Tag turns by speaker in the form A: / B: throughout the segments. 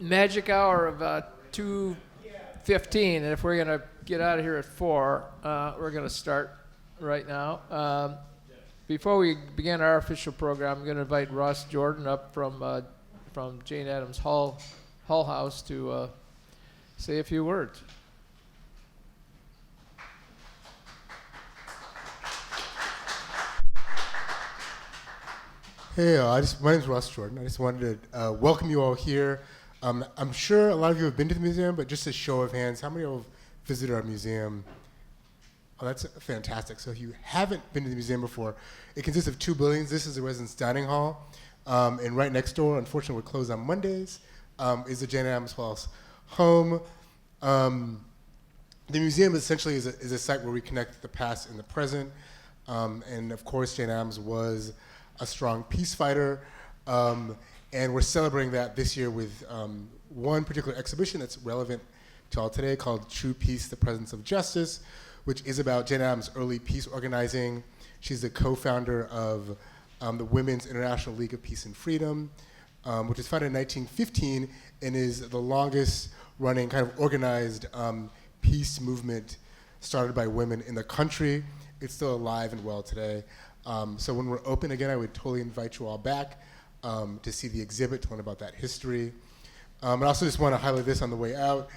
A: magic hour of 2:15, and if we're going to get out of here at 4, we're going to start right now. Before we begin our official program, I'm going to invite Ross Jordan up from Jane Addams Hull-House to say a few words.
B: Hey, my name's Ross Jordan. I just wanted to welcome you all here. I'm sure a lot of you have been to the museum, but just a show of hands, how many of you have visited our museum? Oh, that's fantastic. So if you haven't been to the museum before, it consists of 2 buildings. This is the residence dining hall. And right next door, unfortunately we're closed on Mondays, is the Jane Addams Hull-House home. The museum essentially is a site where we connect the past and the present. And of course, Jane Addams was a strong peace fighter, and we're celebrating that this year with one particular exhibition that's relevant to all today called True Peace, the Presence of Justice, which is about Jane Addams' early peace organizing. She's the co-founder of the Women's International League of Peace and Freedom, which was founded in 1915 and is the longest running kind of organized peace movement started by women in the country. It's still alive and well today. So when we're open again, I would totally invite you all back to see the exhibit, to learn about that history. I also just want to highlight this on the way out.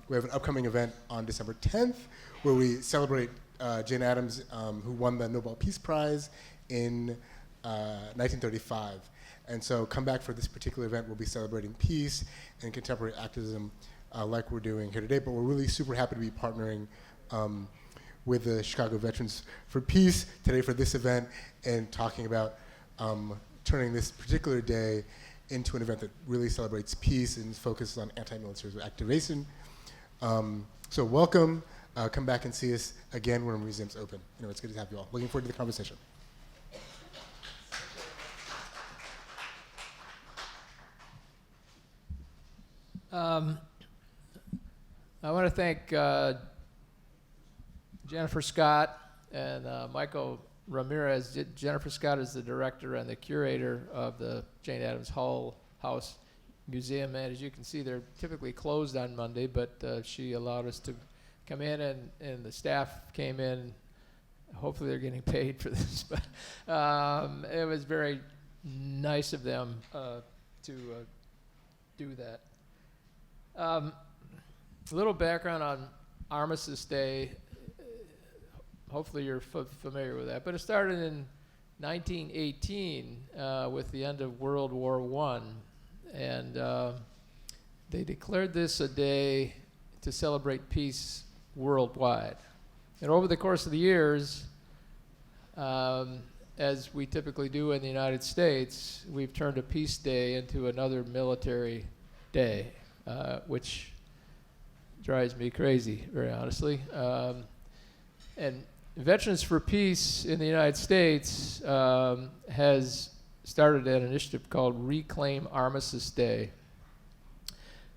B: We have an upcoming event on December 10th where we celebrate Jane Addams, who won the Nobel Peace Prize in 1935. And so come back for this particular event. We'll be celebrating peace and contemporary activism like we're doing here today. But we're really super happy to be partnering with the Chicago Veterans for Peace today for this event and talking about turning this particular day into an event that really celebrates peace and focuses on anti-militarism activation. So welcome, come back and see us again when the museum's open. It's good to have you all. Looking forward to the conversation.
A: I want to thank Jennifer Scott and Michael Ramirez. Jennifer Scott is the director and the curator of the Jane Addams Hull-House Museum. And as you can see, they're typically closed on Monday, but she allowed us to come in, and the staff came in. Hopefully they're getting paid for this. But it was very nice of them to do that. A little background on Armistice Day. Hopefully you're familiar with that. But it started in 1918 with the end of World War I. And they declared this a day to celebrate peace worldwide. And over the course of the years, as we typically do in the United States, we've turned a peace day into another military day, which drives me crazy, very honestly. And Veterans for Peace in the United States has started an initiative called Reclaim Armistice Day.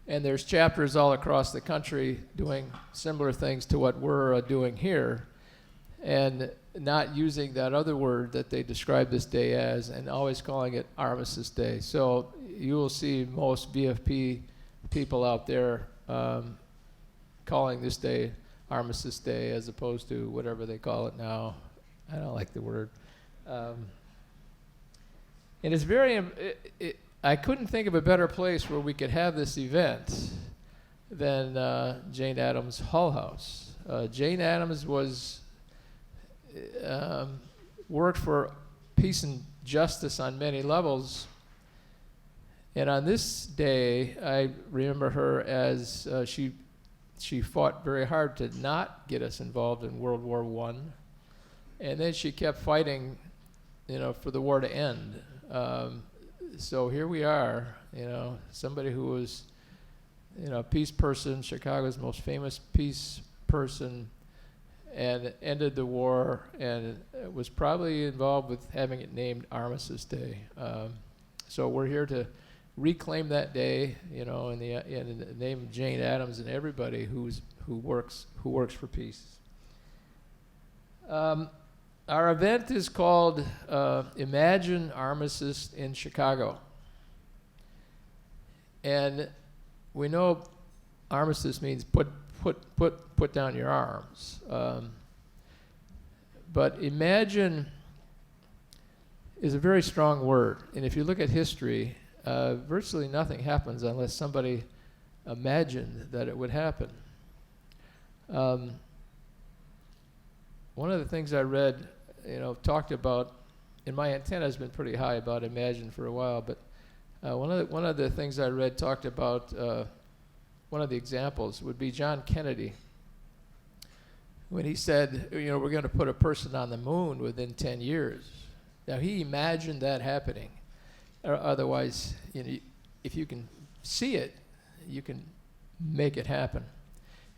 A: And there's chapters all across the country doing similar things to what we're doing here, and not using that other word that they describe this day as, and always calling it Armistice Day. So you will see most VFP people out there calling this day Armistice Day as opposed to whatever they call it now. I don't like the word. And it's very, I couldn't think of a better place where we could have this event than Jane Addams Hull-House. Jane Addams worked for peace and justice on many levels. And on this day, I remember her as she fought very hard to not get us involved in World War I. And then she kept fighting, for the war to end. So here we are, somebody who was, a peace person, Chicago's most famous peace person, and ended the war, and was probably involved with having it named Armistice Day. So we're here to reclaim that day, in the name of Jane Addams and everybody who works for peace. Our event is called Imagine Armistice in Chicago. And we know armistice means put down your arms. But imagine is a very strong word. And if you look at history, virtually nothing happens unless somebody imagined that it would happen. One of the things I read, talked about, and my antenna has been pretty high about imagine for a while, but one of the things I read talked about, one of the examples would be John Kennedy, when he said, we're going to put a person on the moon within 10 years. Now, he imagined that happening. Otherwise, if you can see it, you can make it happen.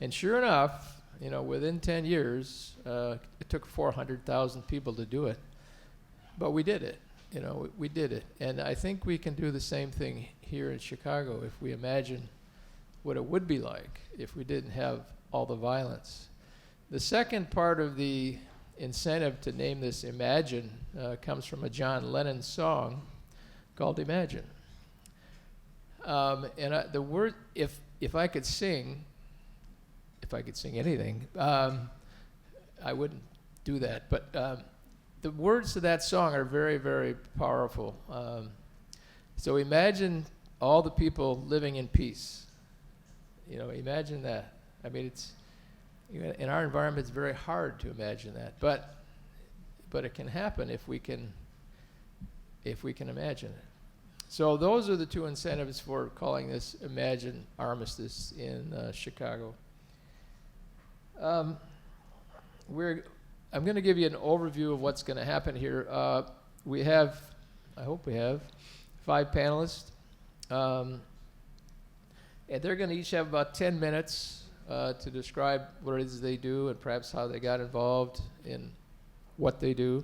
A: And sure enough, within 10 years, it took 400,000 people to do it. But we did it. We did it. And I think we can do the same thing here in Chicago if we imagine what it would be like if we didn't have all the violence. The second part of the incentive to name this Imagine comes from a John Lennon song called Imagine. The word, if I could sing anything, I wouldn't do that. But the words to that song are very, very powerful. So imagine all the people living in peace. Imagine that. I mean, it's in our environment, it's very hard to imagine that, but it can happen if we can imagine it. So those are the two incentives for calling this Imagine Armistice in Chicago. I'm going to give you an overview of what's going to happen here. I hope we have 5 panelists, and they're going to each have about 10 minutes to describe what it is they do and perhaps how they got involved in what they do.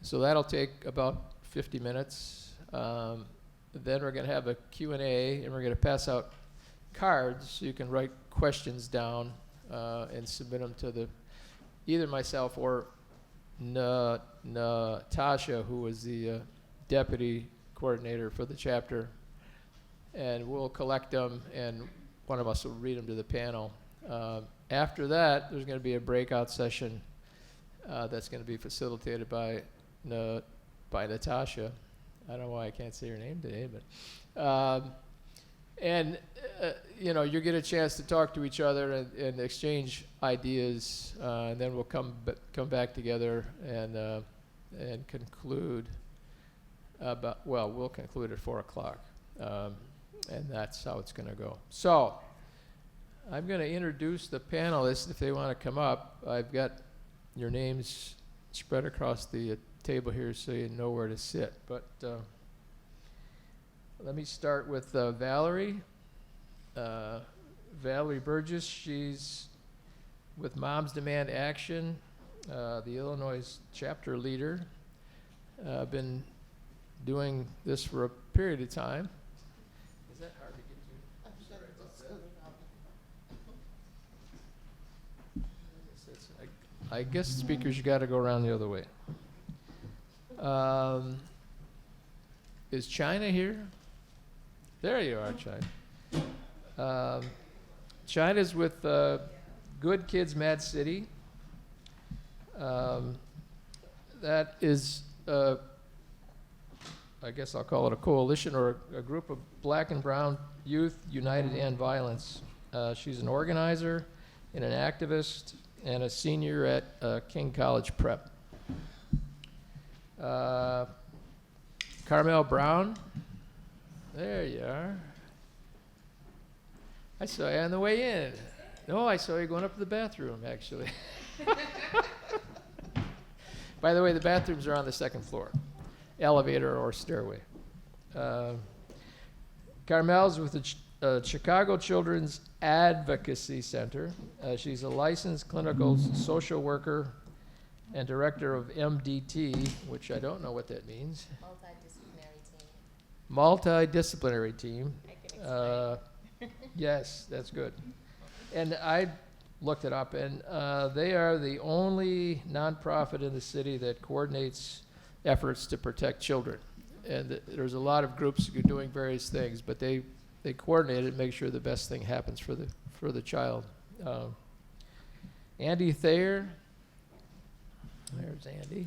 A: So that'll take about 50 minutes. Then we're going to have a Q&A, and we're going to pass out cards so you can write questions down and submit them to either myself or Natasha, who was the deputy coordinator for the chapter. And we'll collect them, and one of us will read them to the panel. After that, there's going to be a breakout session that's going to be facilitated by Natasha. I don't know why I can't say her name today, but you get a chance to talk to each other and exchange ideas, and then we'll come back together and conclude. We'll conclude at 4:00, and that's how it's going to go. So I'm going to introduce the panelists if they want to come up. I've got your names spread across the table here so you know where to sit. But let me start with Valerie. Valerie Burgess, she's with Moms Demand Action, the Illinois chapter leader. Been doing this for a period of time. Is that hard to get to? I guess speakers, you got to go around the other way. Is China here? There you are, China. China's with Good Kids Mad City. That is, I guess I'll call it a coalition or a group of black and brown youth united to end violence. She's an organizer and an activist and a senior at King College Prep. Carmel Brown, there you are. I saw you on the way in. No, I saw you going up to the bathroom, actually. By the way, the bathrooms are on the 2nd floor, elevator or stairway. Carmel's with the Chicago Children's Advocacy Center. She's a licensed clinical social worker and director of MDT, which I don't know what that means. Multidisciplinary team.
C: I can explain.
A: Yes, that's good. And I looked it up, and they are the only nonprofit in the city that coordinates efforts to protect children. And there's a lot of groups who are doing various things, but they they coordinate it and make sure the best thing happens for the child. Andy Thayer, there's Andy.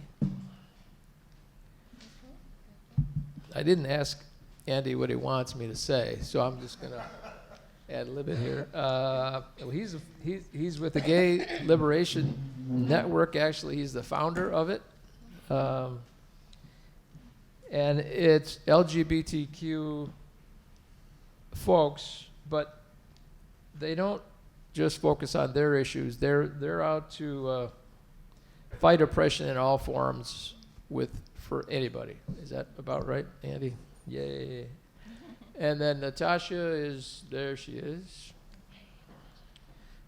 A: I didn't ask Andy what he wants me to say, so I'm just gonna ad-lib it here. He's with the Gay Liberation Network. Actually, he's the founder of it, and it's LGBTQ folks, but they don't just focus on their issues. They're out to fight oppression in all forms for anybody. Is that about right, Andy? Yay. And then Natasha is, there she is.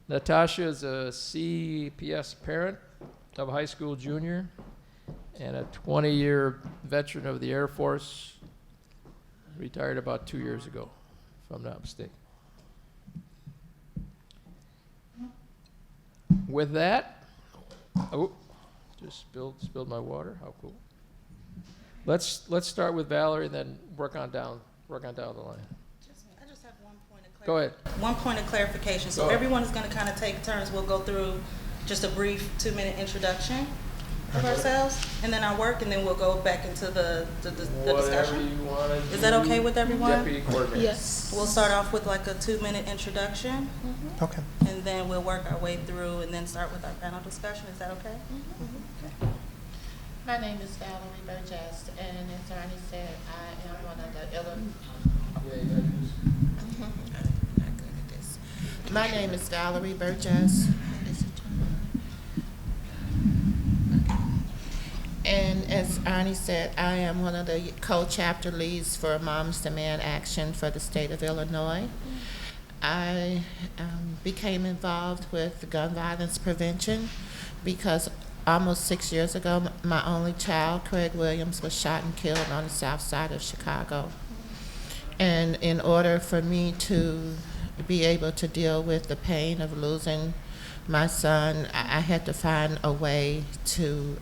A: Natasha is a CPS parent of a high school junior and a 20-year veteran of the Air Force, retired about 2 years ago, if I'm not mistaken. With that, oh, just spilled my water. How cool. Let's start with Valerie and then work on down the line.
C: I just have one point of clarification.
A: Go ahead.
C: One point of clarification. So everyone is going to kind of take turns. We'll go through just a brief 2-minute introduction of ourselves, and then our work, and then we'll go back into the discussion.
A: Whatever you want to do.
C: Is that okay with everyone?
A: Deputy coordinator.
C: Yes. We'll start off with like a 2-minute introduction,
B: Okay.
C: and then we'll work our way through, and then start with our panel discussion. Is that okay? Okay.
D: My name is Valerie Burgess, and as Ernie said, I am one of the My name is Valerie Burgess, and as Ernie said, I am one of the co-chapter leads for Moms Demand Action for the state of Illinois. I became involved with gun violence prevention because almost 6 years ago, my only child, Craig Williams, was shot and killed on the south side of Chicago. And in order for me to be able to deal with the pain of losing my son, I had to find a way to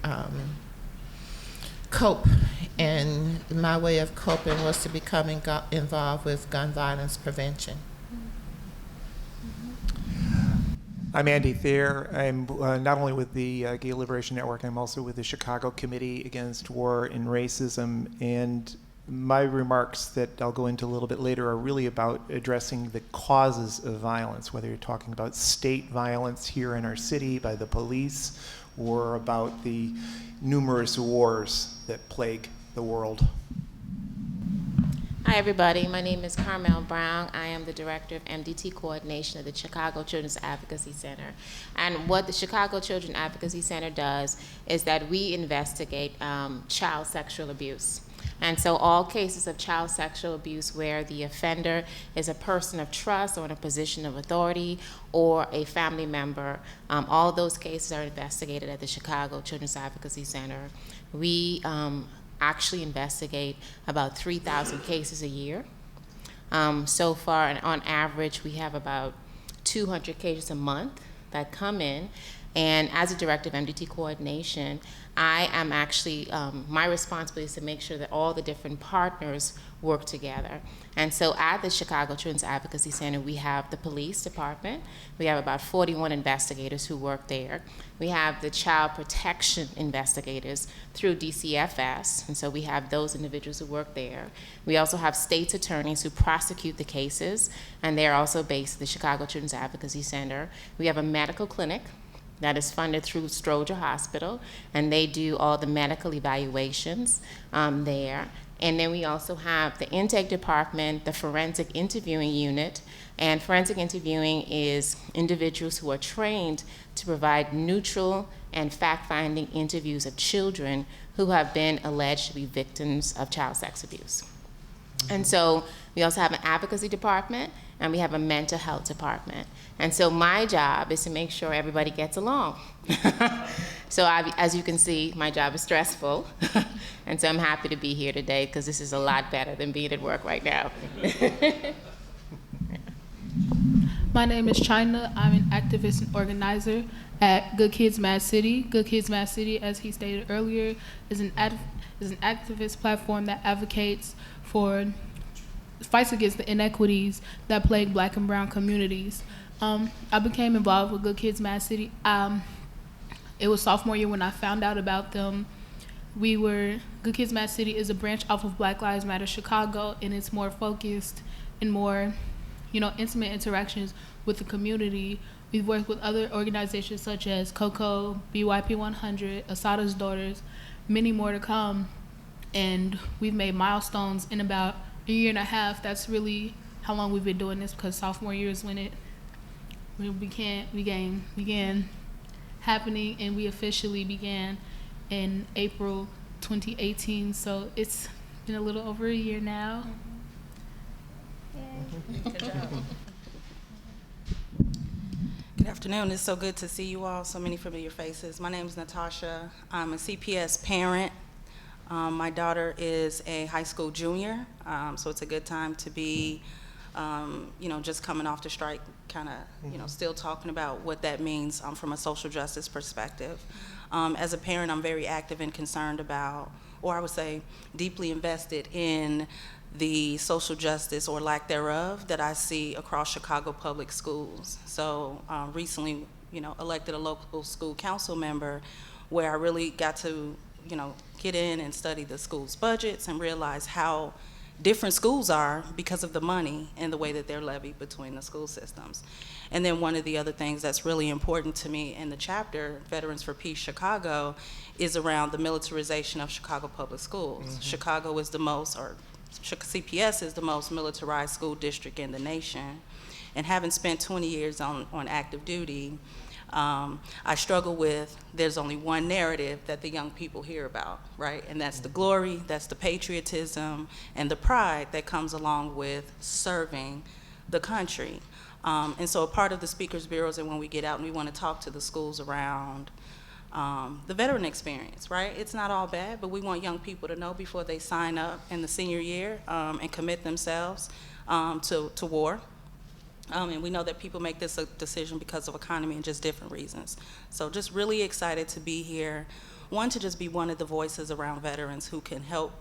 D: cope. And my way of coping was to become involved with gun violence prevention.
E: I'm Andy Thayer. I'm not only with the Gay Liberation Network, I'm also with the Chicago Committee Against War and Racism. And my remarks that I'll go into a little bit later are really about addressing the causes of violence, whether you're talking about state violence here in our city by the police or about the numerous wars that plague the world.
D: Hi, everybody. My name is Carmel Brown. I am the director of MDT coordination of the Chicago Children's Advocacy Center. And what the Chicago Children's Advocacy Center does is that we investigate child sexual abuse. And so all cases of child sexual abuse where the offender is a person of trust or in a position of authority or a family member, all those cases are investigated at the Chicago Children's Advocacy Center. We actually investigate about 3,000 cases a year. So far, and on average, we have about 200 cases a month that come in. And as a director of MDT coordination, I am actually, my responsibility is to make sure that all the different partners work together. And so at the Chicago Children's Advocacy Center, we have the police department. We have about 41 investigators who work there. We have the child protection investigators through DCFS, and so we have those individuals who work there. We also have state's attorneys who prosecute the cases, and they're also based at the Chicago Children's Advocacy Center. We have a medical clinic that is funded through Stroger Hospital, and they do all the medical evaluations there. And then we also have the intake department, the forensic interviewing unit, and forensic interviewing is individuals who are trained to provide neutral and fact-finding interviews of children who have been alleged to be victims of child sex abuse. And so we also have an advocacy department, and we have a mental health department. And so my job is to make sure everybody gets along. So as you can see, my job is stressful. And so I'm happy to be here today because this is a lot better than being at work right now.
F: My name is China. I'm an activist and organizer at Good Kids Mad City. Good Kids Mad City, as he stated earlier, is an activist platform that advocates for fights against the inequities that plague Black and brown communities. I became involved with Good Kids Mad City. It was sophomore year when I found out about them. Good Kids Mad City is a branch off of Black Lives Matter Chicago, and it's more focused and more, intimate interactions with the community. We've worked with other organizations such as COCO, BYP 100, Asada's Daughters, many more to come. And we've made milestones in about a year and a half. That's really how long we've been doing this, because sophomore year is when it began happening, and we officially began in April 2018. So it's been a little over a year now.
C: Good job. Good afternoon. It's so good to see you all, so many familiar faces. My name is Natasha. I'm a CPS parent. My daughter is a high school junior, so it's a good time to be, just coming off the strike, kind of, still talking about what that means from a social justice perspective. As a parent, I'm very active and concerned about, or I would say deeply invested in the social justice or lack thereof that I see across Chicago public schools. So recently, elected a local school council member where I really got to, get in and study the school's budgets and realize how different schools are because of the money and the way that they're levied between the school systems. And then one of the other things that's really important to me in the chapter, Veterans for Peace Chicago, is around the militarization of Chicago public schools. Mm-hmm. Chicago is CPS is the most militarized school district in the nation. And having spent 20 years on active duty, I struggle with, there's only one narrative that the young people hear about, right? And that's the glory, that's the patriotism, and the pride that comes along with serving the country. And so a part of the Speakers Bureau is that when we get out and we want to talk to the schools around the veteran experience, right? It's not all bad, but we want young people to know before they sign up in the senior year and commit themselves to war. And we know that people make this a decision because of economy and just different reasons. So just really excited to be here. One, to just be one of the voices around veterans who can help,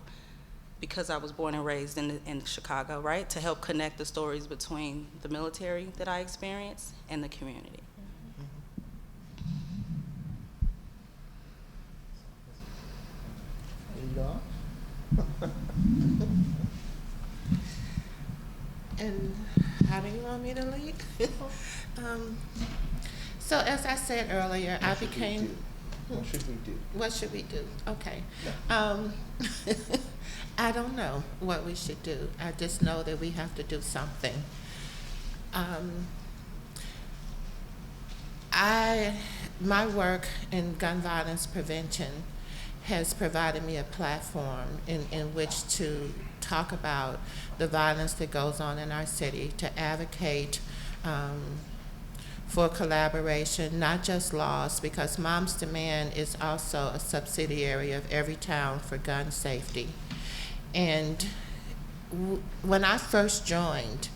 C: because I was born and raised in Chicago, right? To help connect the stories between the military that I experienced and the community.
G: And how do you want me to lead? So as I said earlier, I became.
B: What should we do?
G: What should we do? Okay. I don't know what we should do. I just know that we have to do something. My work in gun violence prevention has provided me a platform in which to talk about the violence that goes on in our city, to advocate for collaboration, not just laws, because Moms Demand is also a subsidiary of Everytown for gun safety. And when I first joined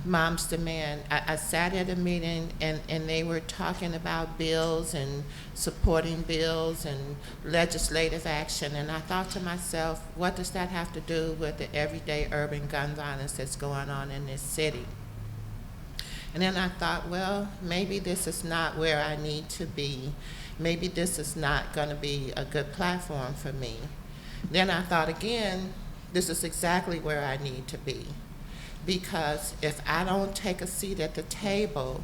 G: Moms Demand, I sat at a meeting and they were talking about bills and supporting bills and legislative action, and I thought to myself, what does that have to do with the everyday urban gun violence that's going on in this city? And then I thought, well, maybe this is not where I need to be. Maybe this is not going to be a good platform for me. Then I thought again, this is exactly where I need to be. Because if I don't take a seat at the table,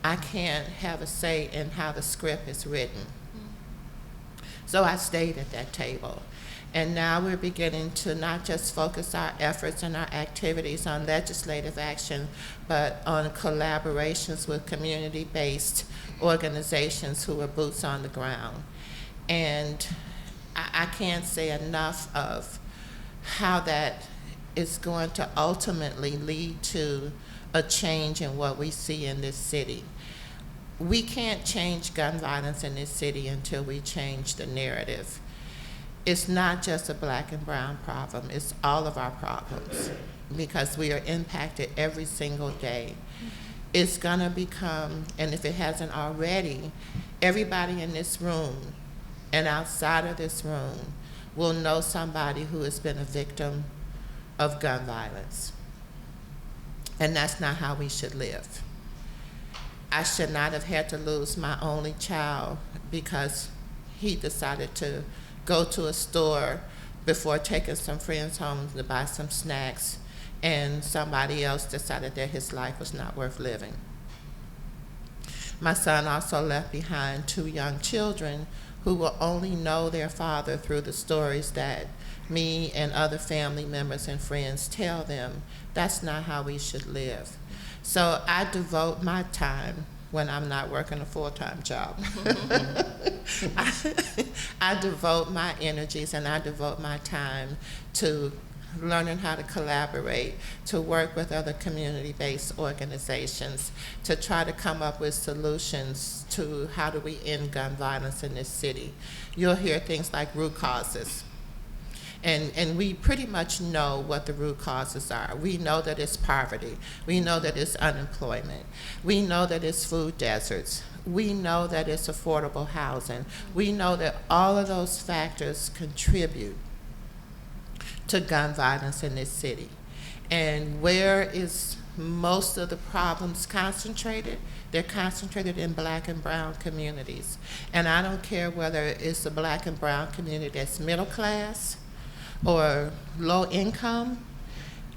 G: I can't have a say in how the script is written. So I stayed at that table. And now we're beginning to not just focus our efforts and our activities on legislative action, but on collaborations with community-based organizations who are boots on the ground. And I can't say enough of how that is going to ultimately lead to a change in what we see in this city. We can't change gun violence in this city until we change the narrative. It's not just a Black and brown problem, it's all of our problems, because we are impacted every single day. It's gonna become, and if it hasn't already, everybody in this room and outside of this room will know somebody who has been a victim of gun violence. And that's not how we should live. I should not have had to lose my only child because he decided to go to a store before taking some friends home to buy some snacks, and somebody else decided that his life was not worth living. My son also left behind 2 young children who will only know their father through the stories that me and other family members and friends tell them. That's not how we should live. So I devote my time when I'm not working a full-time job. I devote my energies and I devote my time to learning how to collaborate, to work with other community-based organizations, to try to come up with solutions to how do we end gun violence in this city. You'll hear things like root causes. And we pretty much know what the root causes are. We know that it's poverty. We know that it's unemployment. We know that it's food deserts. We know that it's affordable housing. We know that all of those factors contribute to gun violence in this city. And where is most of the problems concentrated? They're concentrated in Black and brown communities. And I don't care whether it's a Black and brown community that's middle class or low income,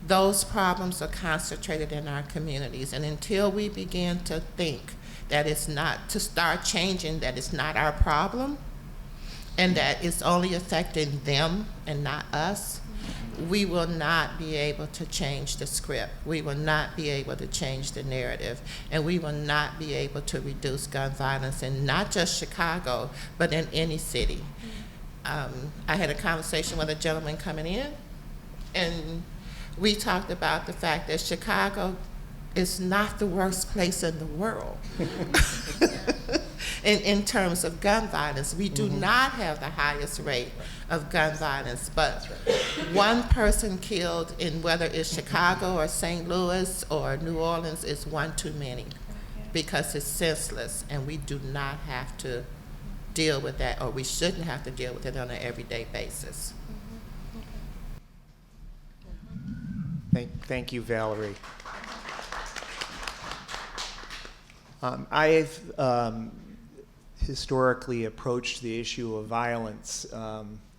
G: those problems are concentrated in our communities. And until we begin to think that it's not, to start changing that it's not our problem and that it's only affecting them and not us, we will not be able to change the script. We will not be able to change the narrative. And we will not be able to reduce gun violence in not just Chicago, but in any city. I had a conversation with a gentleman coming in, and we talked about the fact that Chicago is not the worst place in the world in terms of gun violence. We do not have the highest rate of gun violence, but one person killed in whether it's Chicago or St. Louis or New Orleans is one too many because it's senseless, and we do not have to deal with that, or we shouldn't have to deal with it on an everyday basis.
E: Thank you, Valerie. I've historically approached the issue of violence,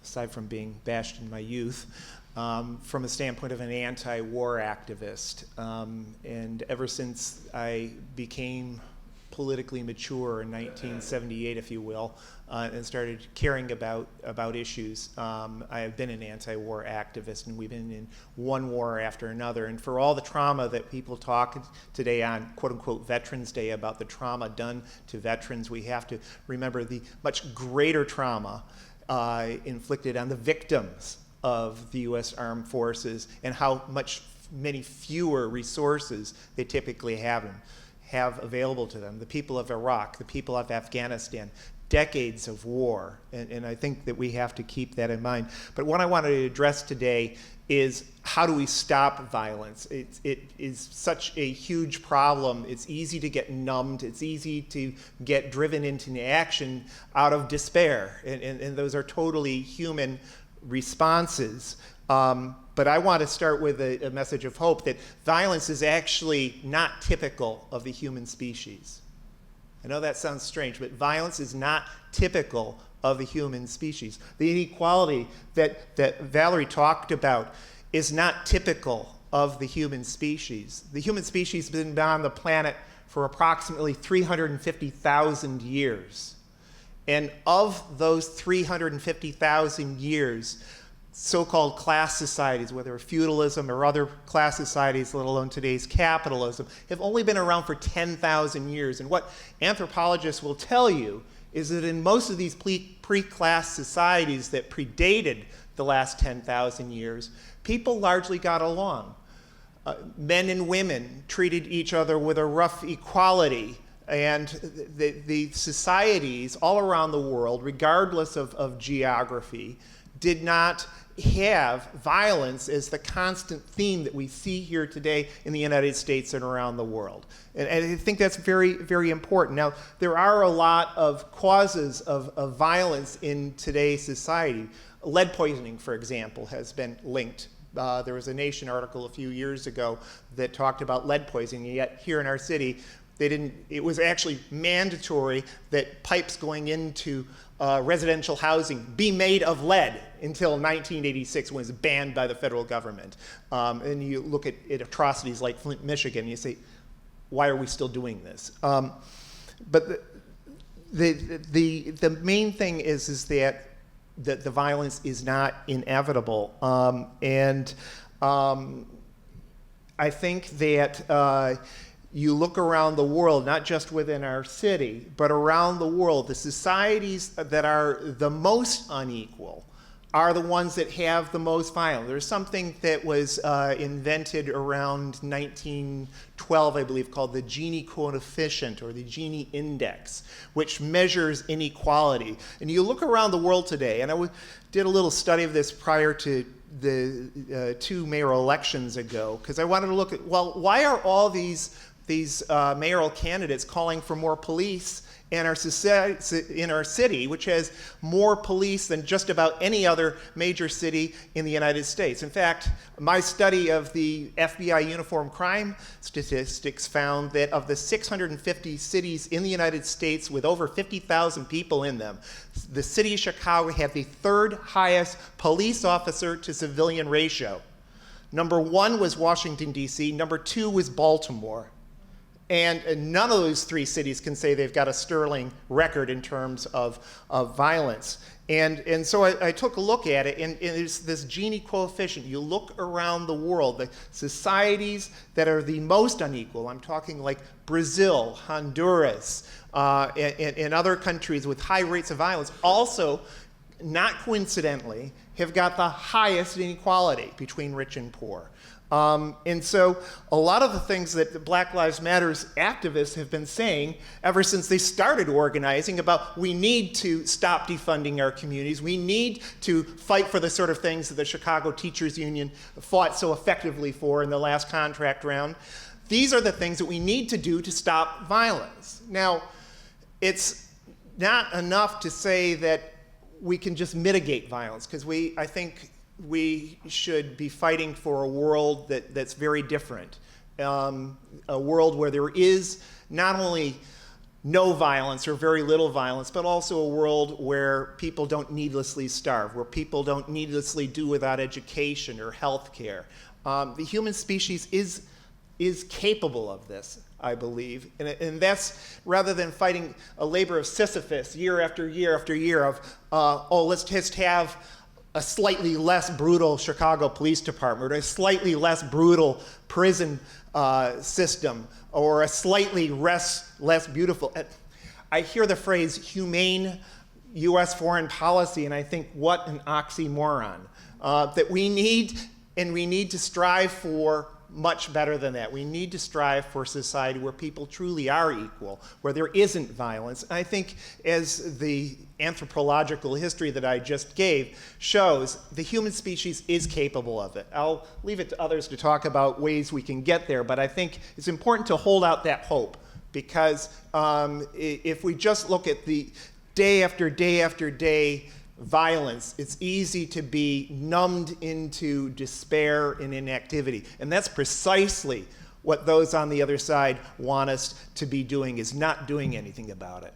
E: aside from being bashed in my youth, from a standpoint of an anti-war activist. And ever since I became politically mature in 1978, if you will, and started caring about issues. I have been an anti-war activist, and we've been in one war after another. And for all the trauma that people talk today on quote-unquote Veterans Day about the trauma done to veterans, we have to remember the much greater trauma inflicted on the victims of the U.S. Armed Forces and how many fewer resources they typically have available to them. The people of Iraq, the people of Afghanistan, decades of war, and I think that we have to keep that in mind. But what I wanted to address today is how do we stop violence? It is such a huge problem. It's easy to get numbed. It's easy to get driven into action out of despair, and those are totally human responses. But I want to start with a message of hope that violence is actually not typical of the human species. I know that sounds strange, but violence is not typical of the human species. The inequality that Valerie talked about is not typical of the human species. The human species has been on the planet for approximately 350,000 years. And of those 350,000 years, so-called class societies, whether feudalism or other class societies, let alone today's capitalism, have only been around for 10,000 years. And what anthropologists will tell you is that in most of these pre-class societies that predated the last 10,000 years, people largely got along. Men and women treated each other with a rough equality. And the societies all around the world, regardless of geography, did not have violence as the constant theme that we see here today in the United States and around the world. And I think that's very, very important. Now, there are a lot of causes of violence in today's society. Lead poisoning, for example, has been linked There was a Nation article a few years ago that talked about lead poisoning, yet here in our city, it was actually mandatory that pipes going into residential housing be made of lead until 1986, when it was banned by the federal government. And you look at atrocities like Flint, Michigan, and you say, why are we still doing this? But the main thing is that the violence is not inevitable. I think that you look around the world, not just within our city, but around the world, the societies that are the most unequal are the ones that have the most violence. There's something that was invented around 1912, I believe, called the Gini coefficient or the Gini index, which measures inequality. And you look around the world today, and I did a little study of this prior to the 2 mayoral elections ago, because I wanted to look at, well, why are all these mayoral candidates calling for more police in our society, in our city, which has more police than just about any other major city in the United States? In fact, my study of the FBI uniform crime statistics found that of the 650 cities in the United States with over 50,000 people in them, the city of Chicago had the 3rd highest police officer to civilian ratio. Number 1 was Washington, D.C. Number 2 was Baltimore. And none of those 3 cities can say they've got a sterling record in terms of violence. And so I took a look at it, and it's this Gini coefficient. You look around the world, the societies that are the most unequal, I'm talking like Brazil, Honduras, and other countries with high rates of violence, also, not coincidentally, have got the highest inequality between rich and poor. And so a lot of the things that the Black Lives Matter activists have been saying ever since they started organizing about we need to stop defunding our communities, we need to fight for the sort of things that the Chicago Teachers Union fought so effectively for in the last contract round. These are the things that we need to do to stop violence. Now, it's not enough to say that we can just mitigate violence, because I think we should be fighting for a world that's very different. A world where there is not only no violence or very little violence, but also a world where people don't needlessly starve, where people don't needlessly do without education or health care. The human species is capable of this, I believe. And that's, rather than fighting a labor of Sisyphus year after year after year of, let's just have a slightly less brutal Chicago Police Department, or a slightly less brutal prison system, or a slightly less beautiful. I hear the phrase humane U.S. foreign policy, and I think, what an oxymoron. That we need to strive for much better than that. We need to strive for a society where people truly are equal, where there isn't violence. And I think, as the anthropological history that I just gave shows, the human species is capable of it. I'll leave it to others to talk about ways we can get there, but I think it's important to hold out that hope, because if we just look at the day after day after day violence, it's easy to be numbed into despair and inactivity. And that's precisely what those on the other side want us to be doing, is not doing anything about it.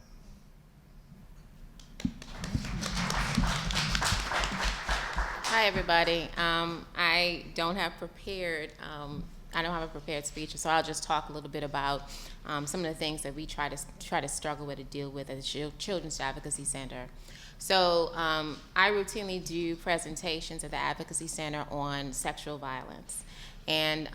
D: Hi, everybody. I don't have a prepared speech, so I'll just talk a little bit about some of the things that we try to struggle with and deal with at the Children's Advocacy Center. So I routinely do presentations at the Advocacy Center on sexual violence. And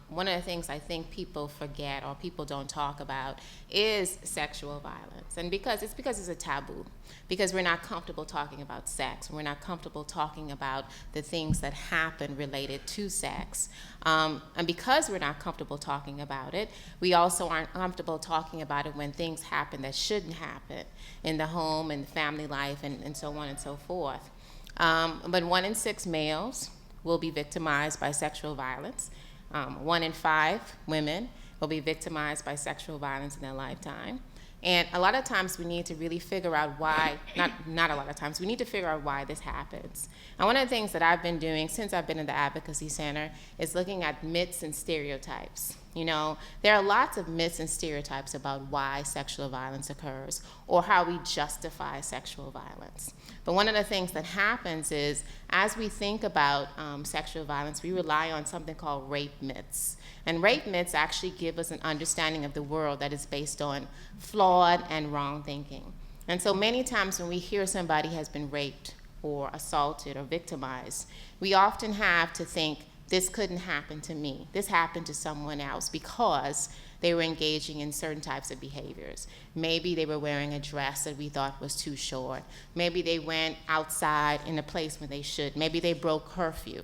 D: one of the things I think people forget or people don't talk about is sexual violence. And because it's a taboo, because we're not comfortable talking about sex. We're not comfortable talking about the things that happen related to sex. And because we're not comfortable talking about it, we also aren't comfortable talking about it when things happen that shouldn't happen in the home and family life and so on and so forth. But 1 in 6 males will be victimized by sexual violence. 1 in 5 women will be victimized by sexual violence in their lifetime. And a lot of times we need to really figure out why, not a lot of times, we need to figure out why this happens. And one of the things that I've been doing since I've been in the Advocacy Center is looking at myths and stereotypes. You know, there are lots of myths and stereotypes about why sexual violence occurs or how we justify sexual violence. But one of the things that happens is, as we think about sexual violence, we rely on something called rape myths. And rape myths actually give us an understanding of the world that is based on flawed and wrong thinking. And so many times when we hear somebody has been raped or assaulted or victimized, we often have to think, this couldn't happen to me. This happened to someone else because they were engaging in certain types of behaviors. Maybe they were wearing a dress that we thought was too short. Maybe they went outside in a place where they should. Maybe they broke curfew.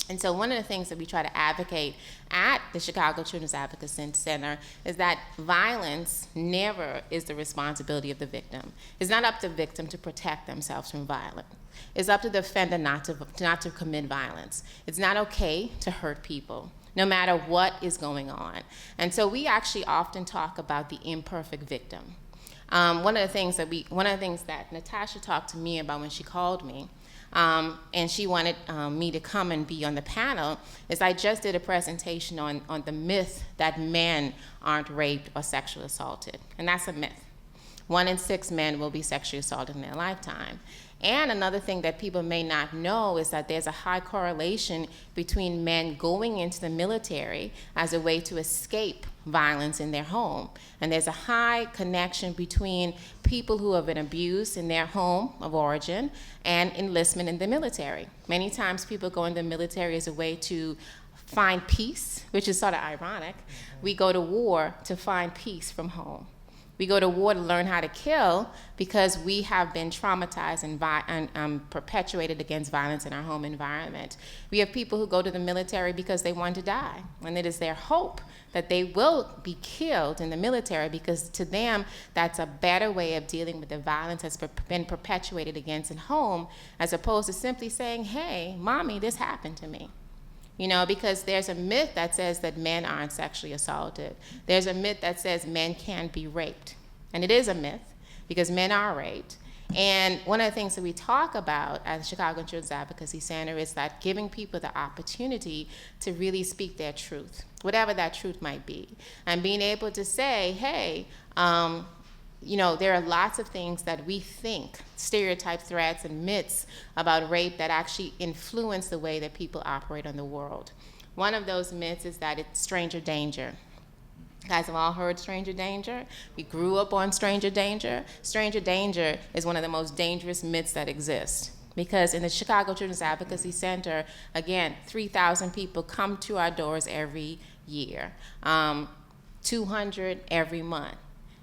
D: And so one of the things that we try to advocate at the Chicago Children's Advocacy Center is that violence never is the responsibility of the victim. It's not up to the victim to protect themselves from violence. It's up to the offender not to commit violence. It's not okay to hurt people, no matter what is going on. And so we actually often talk about the imperfect victim. One of the things that Natasha talked to me about when she called me, and she wanted me to come and be on the panel, is I just did a presentation on the myth that men aren't raped or sexually assaulted. And that's a myth. 1 in 6 men will be sexually assaulted in their lifetime. And another thing that people may not know is that there's a high correlation between men going into the military as a way to escape violence in their home. And there's a high connection between people who have been abused in their home of origin and enlistment in the military. Many times people go in the military as a way to find peace, which is sort of ironic. We go to war to find peace from home. We go to war to learn how to kill because we have been traumatized and perpetuated against violence in our home environment. We have people who go to the military because they want to die, and it is their hope that they will be killed in the military because to them that's a better way of dealing with the violence that's been perpetuated against in home, as opposed to simply saying, hey, mommy, this happened to me. You know, because there's a myth that says that men aren't sexually assaulted. There's a myth that says men can't be raped. And it is a myth because men are raped. And one of the things that we talk about at the Chicago Children's Advocacy Center is that giving people the opportunity to really speak their truth, whatever that truth might be. And being able to say, hey, you know, there are lots of things that we think, stereotypes, threats, and myths about rape that actually influence the way that people operate in the world. One of those myths is that it's stranger danger. You guys have all heard stranger danger. We grew up on stranger danger. Stranger danger is one of the most dangerous myths that exist. Because in the Chicago Children's Advocacy Center, again, 3,000 people come to our doors every year, 200 every month.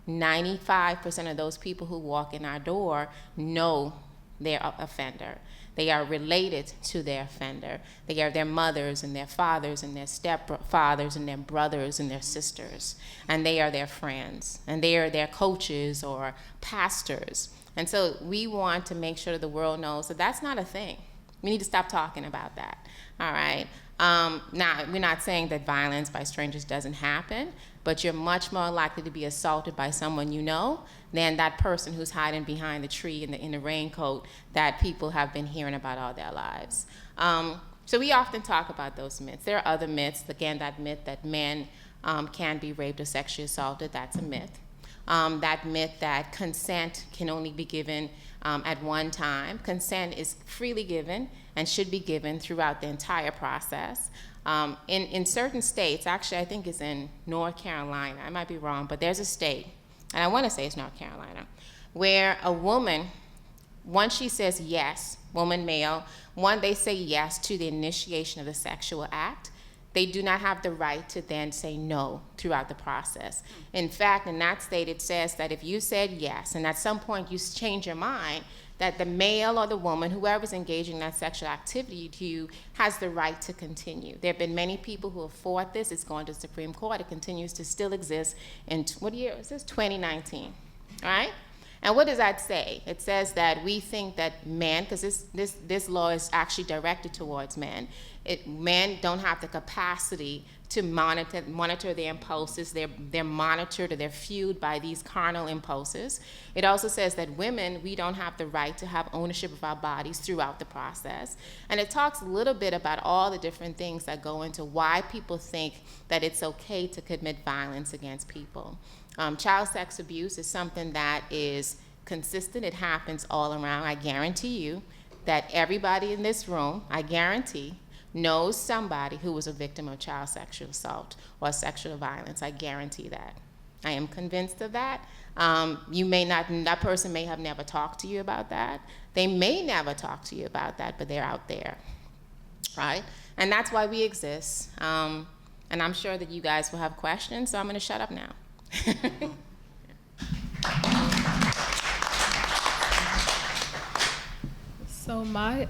D: 95% of those people who walk in our door know their offender. They are related to their offender. They are their mothers and their fathers and their stepfathers and their brothers and their sisters. And they are their friends. And they are their coaches or pastors. And so we want to make sure that the world knows that that's not a thing. We need to stop talking about that, all right? Now, we're not saying that violence by strangers doesn't happen, but you're much more likely to be assaulted by someone you know than that person who's hiding behind the tree in the raincoat that people have been hearing about all their lives. So we often talk about those myths. There are other myths. Again, that myth that men can be raped or sexually assaulted, that's a myth. That myth that consent can only be given at one time. Consent is freely given and should be given throughout the entire process. In certain states, actually I think it's in North Carolina, I might be wrong, but there's a state, and I want to say it's North Carolina, where a woman, once she says yes, woman, male, they say yes to the initiation of the sexual act, they do not have the right to then say no throughout the process. In fact, in that state, it says that if you said yes, and at some point you change your mind, that the male or the woman, whoever's engaging in that sexual activity to you, has the right to continue. There have been many people who have fought this. It's gone to the Supreme Court. It continues to still exist in, what year is this? 2019, all right? And what does that say? It says that we think that men, because this law is actually directed towards men, Men don't have the capacity to monitor their impulses. They're monitored or they're fueled by these carnal impulses. It also says that women, we don't have the right to have ownership of our bodies throughout the process. And it talks a little bit about all the different things that go into why people think that it's okay to commit violence against people. Child sex abuse is something that is consistent. It happens all around. I guarantee you that everybody in this room, I guarantee, knows somebody who was a victim of child sexual assault or sexual violence. I guarantee that. I am convinced of that. You may not, that person may have never talked to you about that. They may never talk to you about that, but they're out there, right? And that's why we exist. And I'm sure that you guys will have questions, so I'm gonna shut up now.
F: So my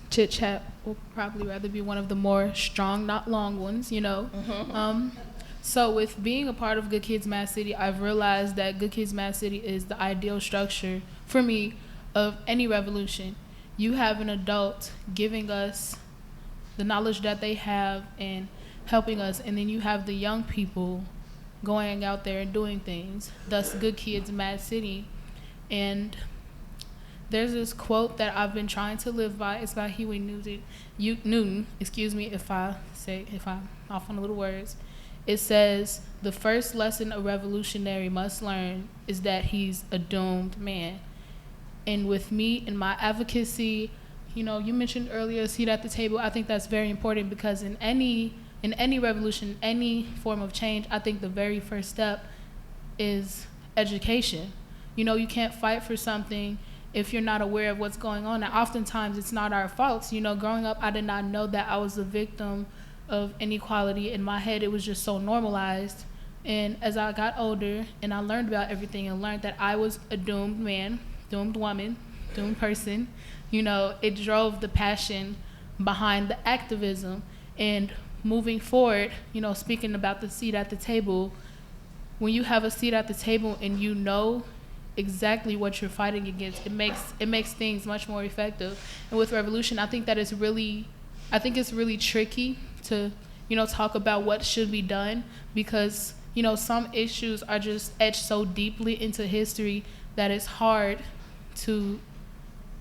F: chit chat will probably rather be one of the more strong, not long ones, you know. So with being a part of Good Kids Mad City, I've realized that Good Kids Mad City is the ideal structure for me of any revolution. You have an adult giving us the knowledge that they have and helping us, and then you have the young people going out there and doing things. Thus, Good Kids Mad City. And there's this quote that I've been trying to live by. It's by Huey Newton. Excuse me if I'm off on the little words. It says, the first lesson a revolutionary must learn is that he's a doomed man. And with me and my advocacy, you know, you mentioned earlier, a seat at the table. I think that's very important because in any revolution, any form of change, I think the very first step is education. You know, you can't fight for something if you're not aware of what's going on. And oftentimes it's not our faults. You know, growing up, I did not know that I was a victim of inequality. In my head, it was just so normalized. And as I got older and I learned about everything and learned that I was a doomed man, doomed woman, doomed person, you know, it drove the passion behind the activism. And moving forward, you know, speaking about the seat at the table, when you have a seat at the table and you know exactly what you're fighting against, it makes things much more effective. And with revolution, I think it's really tricky to, you know, talk about what should be done because, you know, some issues are just etched so deeply into history that it's hard to,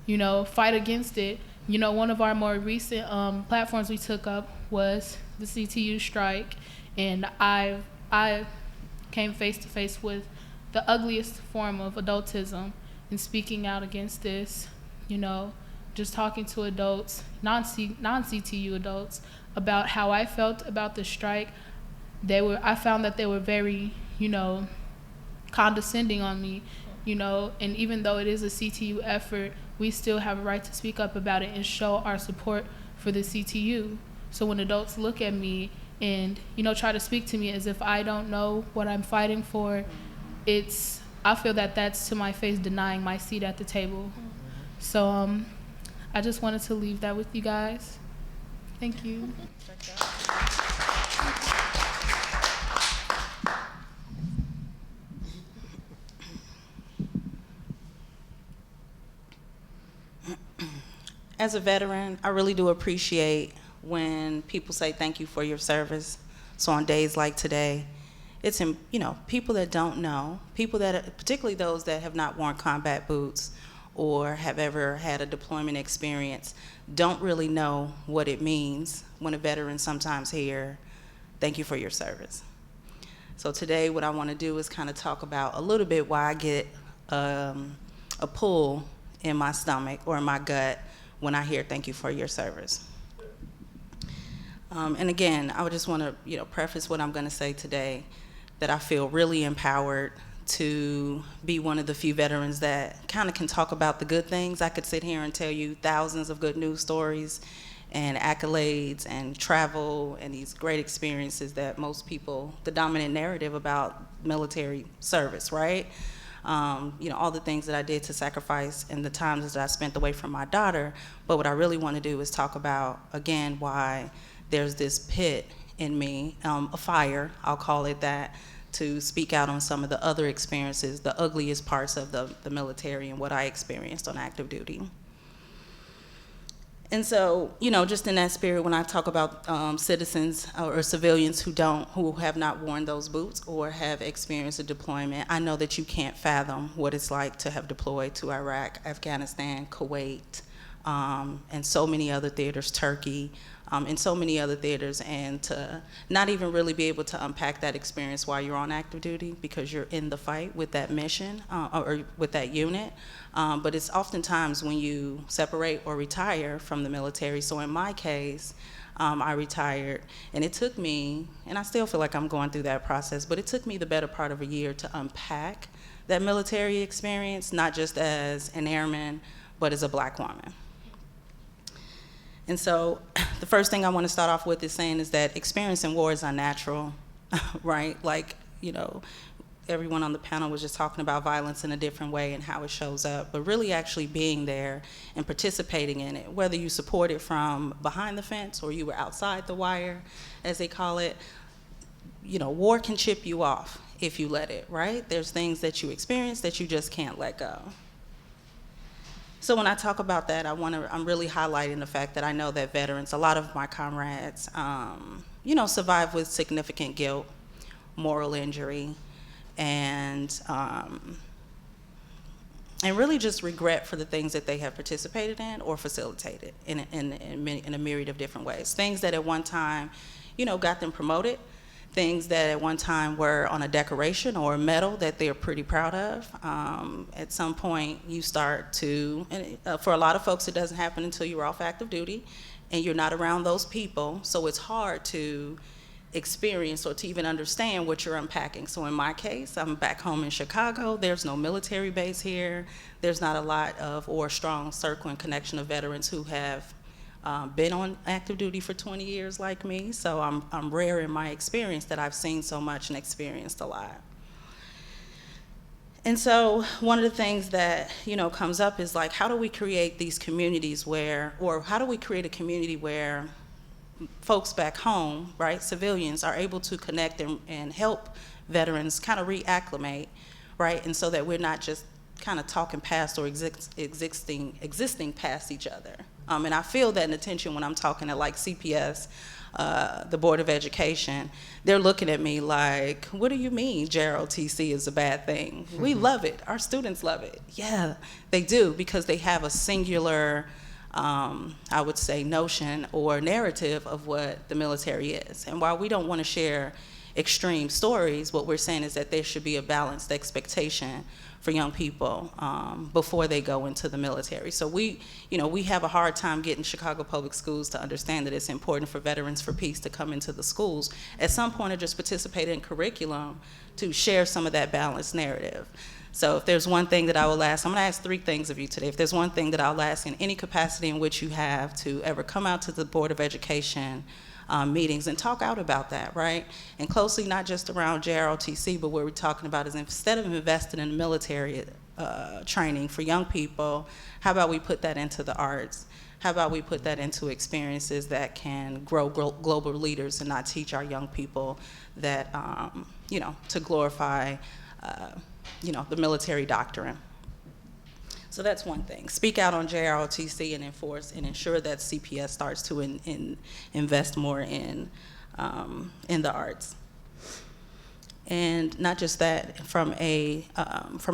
F: you know, fight against it. You know, one of our more recent platforms we took up was the CTU strike, and I came face to face with the ugliest form of adultism and speaking out against this, you know, just talking to adults, non-CTU adults, about how I felt about the strike. I found that they were very, you know, condescending on me, you know, and even though it is a CTU effort, we still have a right to speak up about it and show our support for the CTU. So when adults look at me and, you know, try to speak to me as if I don't know what I'm fighting for, I feel that that's to my face denying my seat at the table. So I just wanted to leave that with you guys. Thank you.
C: As a veteran, I really do appreciate when people say thank you for your service. So on days like today, it's, you know, people that don't know, people that, particularly those that have not worn combat boots or have ever had a deployment experience, don't really know what it means when a veteran sometimes hear, thank you for your service. So today what I want to do is kind of talk about a little bit why I get a pull in my stomach or in my gut when I hear thank you for your service. And again, I would just want to, you know, preface what I'm going to say today, that I feel really empowered to be one of the few veterans that kind of can talk about the good things. I could sit here and tell you thousands of good news stories and accolades and travel and these great experiences that most people, the dominant narrative about military service, right? You know, all the things that I did to sacrifice and the times that I spent away from my daughter. But what I really want to do is talk about, again, why there's this pit in me, a fire, I'll call it that, to speak out on some of the other experiences, the ugliest parts of the military and what I experienced on active duty. And so, just in that spirit, when I talk about citizens or civilians who have not worn those boots or have experienced a deployment, I know that you can't fathom what it's like to have deployed to Iraq, Afghanistan, Kuwait, and so many other theaters, Turkey, and so many other theaters, and to not even really be able to unpack that experience while you're on active duty because you're in the fight with that mission or with that unit. But it's oftentimes when you separate or retire from the military. So in my case, I retired, and it took me, and I still feel like I'm going through that process, but it took me the better part of a year to unpack that military experience, not just as an airman, but as a Black woman. And so the first thing I want to start off with is saying is that experience in war is unnatural, right? Like, everyone on the panel was just talking about violence in a different way and how it shows up, but really actually being there and participating in it, whether you support it from behind the fence or you were outside the wire, as they call it, war can chip you off if you let it, right? There's things that you experience that you just can't let go. So when I talk about that, I'm really highlighting the fact that I know that veterans, a lot of my comrades, survive with significant guilt, moral injury, and really just regret for the things that they have participated in or facilitated in a myriad of different ways. Things that at one time, got them promoted, things that at one time were on a decoration or a medal that they're pretty proud of. At some point, you start to, and for a lot of folks, it doesn't happen until you're off active duty and you're not around those people, so it's hard to experience or to even understand what you're unpacking. So in my case, I'm back home in Chicago. There's no military base here. There's not a lot of or strong circle and connection of veterans who have been on active duty for 20 years like me. So I'm rare in my experience that I've seen so much and experienced a lot. And so one of the things that comes up is like, how do we create these communities how do we create a community where folks back home, right, civilians, are able to connect and help veterans kind of reacclimate, right, and so that we're not just kind of talking past or existing past each other. And I feel that in attention when I'm talking to like CPS, the Board of Education, they're looking at me like, what do you mean JROTC is a bad thing? We love it, our students love it. Yeah, they do, because they have a singular I would say, notion or narrative of what the military is. And while we don't want to share extreme stories, what we're saying is that there should be a balanced expectation for young people before they go into the military. So we have a hard time getting Chicago Public Schools to understand that it's important for Veterans for Peace to come into the schools at some point or just participate in curriculum to share some of that balanced narrative. So if there's one thing that I will ask, I'm gonna ask 3 things of you today. If there's one thing that I'll ask in any capacity in which you have to ever come out to the Board of Education meetings and talk out about that, right? And closely, not just around JROTC, but what we're talking about is instead of investing in military training for young people, how about we put that into the arts? How about we put that into experiences that can grow global leaders and not teach our young people that, to glorify the military doctrine. So that's one thing. Speak out on JROTC and enforce and ensure that CPS starts to invest more in the arts. And not just that, from a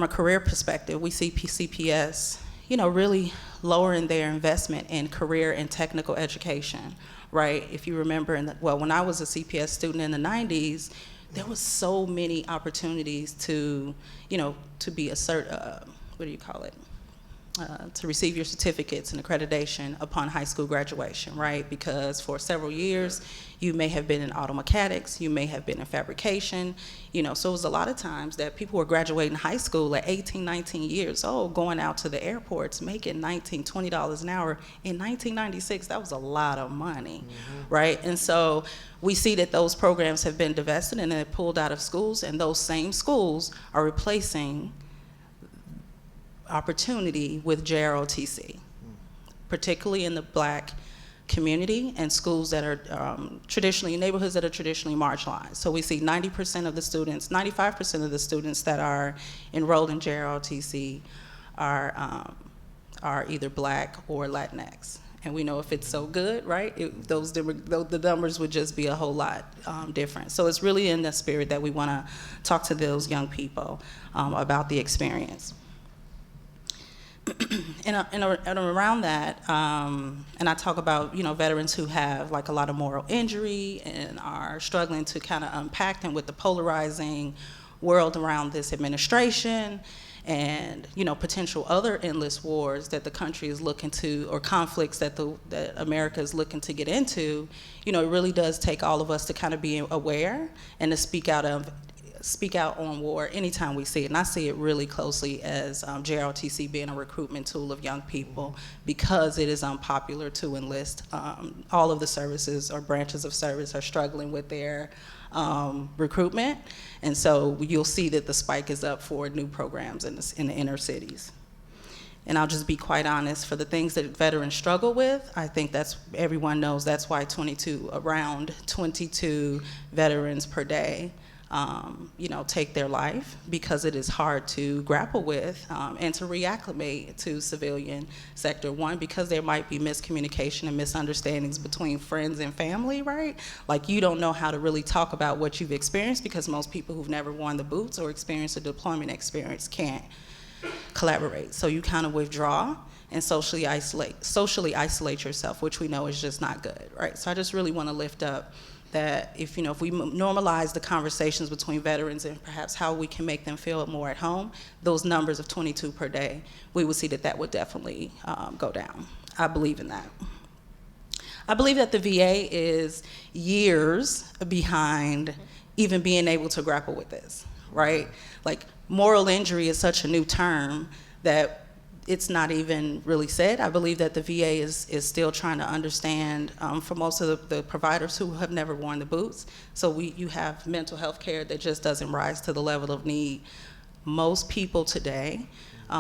C: career perspective, we see CPS, really lowering their investment in career and technical education, right? If you remember, when I was a CPS student in the 90s, there was so many opportunities to be to receive your certificates and accreditation upon high school graduation, right? Because for several years, you may have been in auto mechanics, you may have been in fabrication, so it was a lot of times that people were graduating high school at 18, 19 years old, going out to the airports, making $19, $20 an hour. In 1996, that was a lot of money, right? And so we see that those programs have been divested and they're pulled out of schools, and those same schools are replacing opportunity with JROTC, particularly in the Black community and schools that are neighborhoods that are traditionally marginalized. So we see 90% of the students, 95% of the students that are enrolled in JROTC are either Black or Latinx. And we know if it's so good, right, the numbers would just be a whole lot different. So it's really in the spirit that we want to talk to those young people about the experience. and around that, and I talk about, veterans who have like a lot of moral injury and are struggling to kind of unpack them with the polarizing world around this administration and, potential other endless wars that the country is looking to, or conflicts that America is looking to get into. It really does take all of us to kind of be aware and to speak out on war anytime we see it. And I see it really closely as JROTC being a recruitment tool of young people, because it is unpopular to enlist. All of the services or branches of service are struggling with their recruitment. And so you'll see that the spike is up for new programs in the inner cities. And I'll just be quite honest, for the things that veterans struggle with, I think everyone knows that's why around 22 veterans per day take their life, because it is hard to grapple with and to reacclimate to civilian sector. One, because there might be miscommunication and misunderstandings between friends and family, right? Like, you don't know how to really talk about what you've experienced, because most people who've never worn the boots or experienced a deployment experience can't collaborate. So you kind of withdraw and socially isolate yourself, which we know is just not good, right? So I just really want to lift up that if we normalize the conversations between veterans and perhaps how we can make them feel more at home, those numbers of 22 per day, we will see that would definitely go down. I believe in that. I believe that the VA is years behind even being able to grapple with this, right? Like, moral injury is such a new term that it's not even really said. I believe that the VA is still trying to understand, for most of the providers who have never worn the boots. So you have mental health care that just doesn't rise to the level of need. Most people today,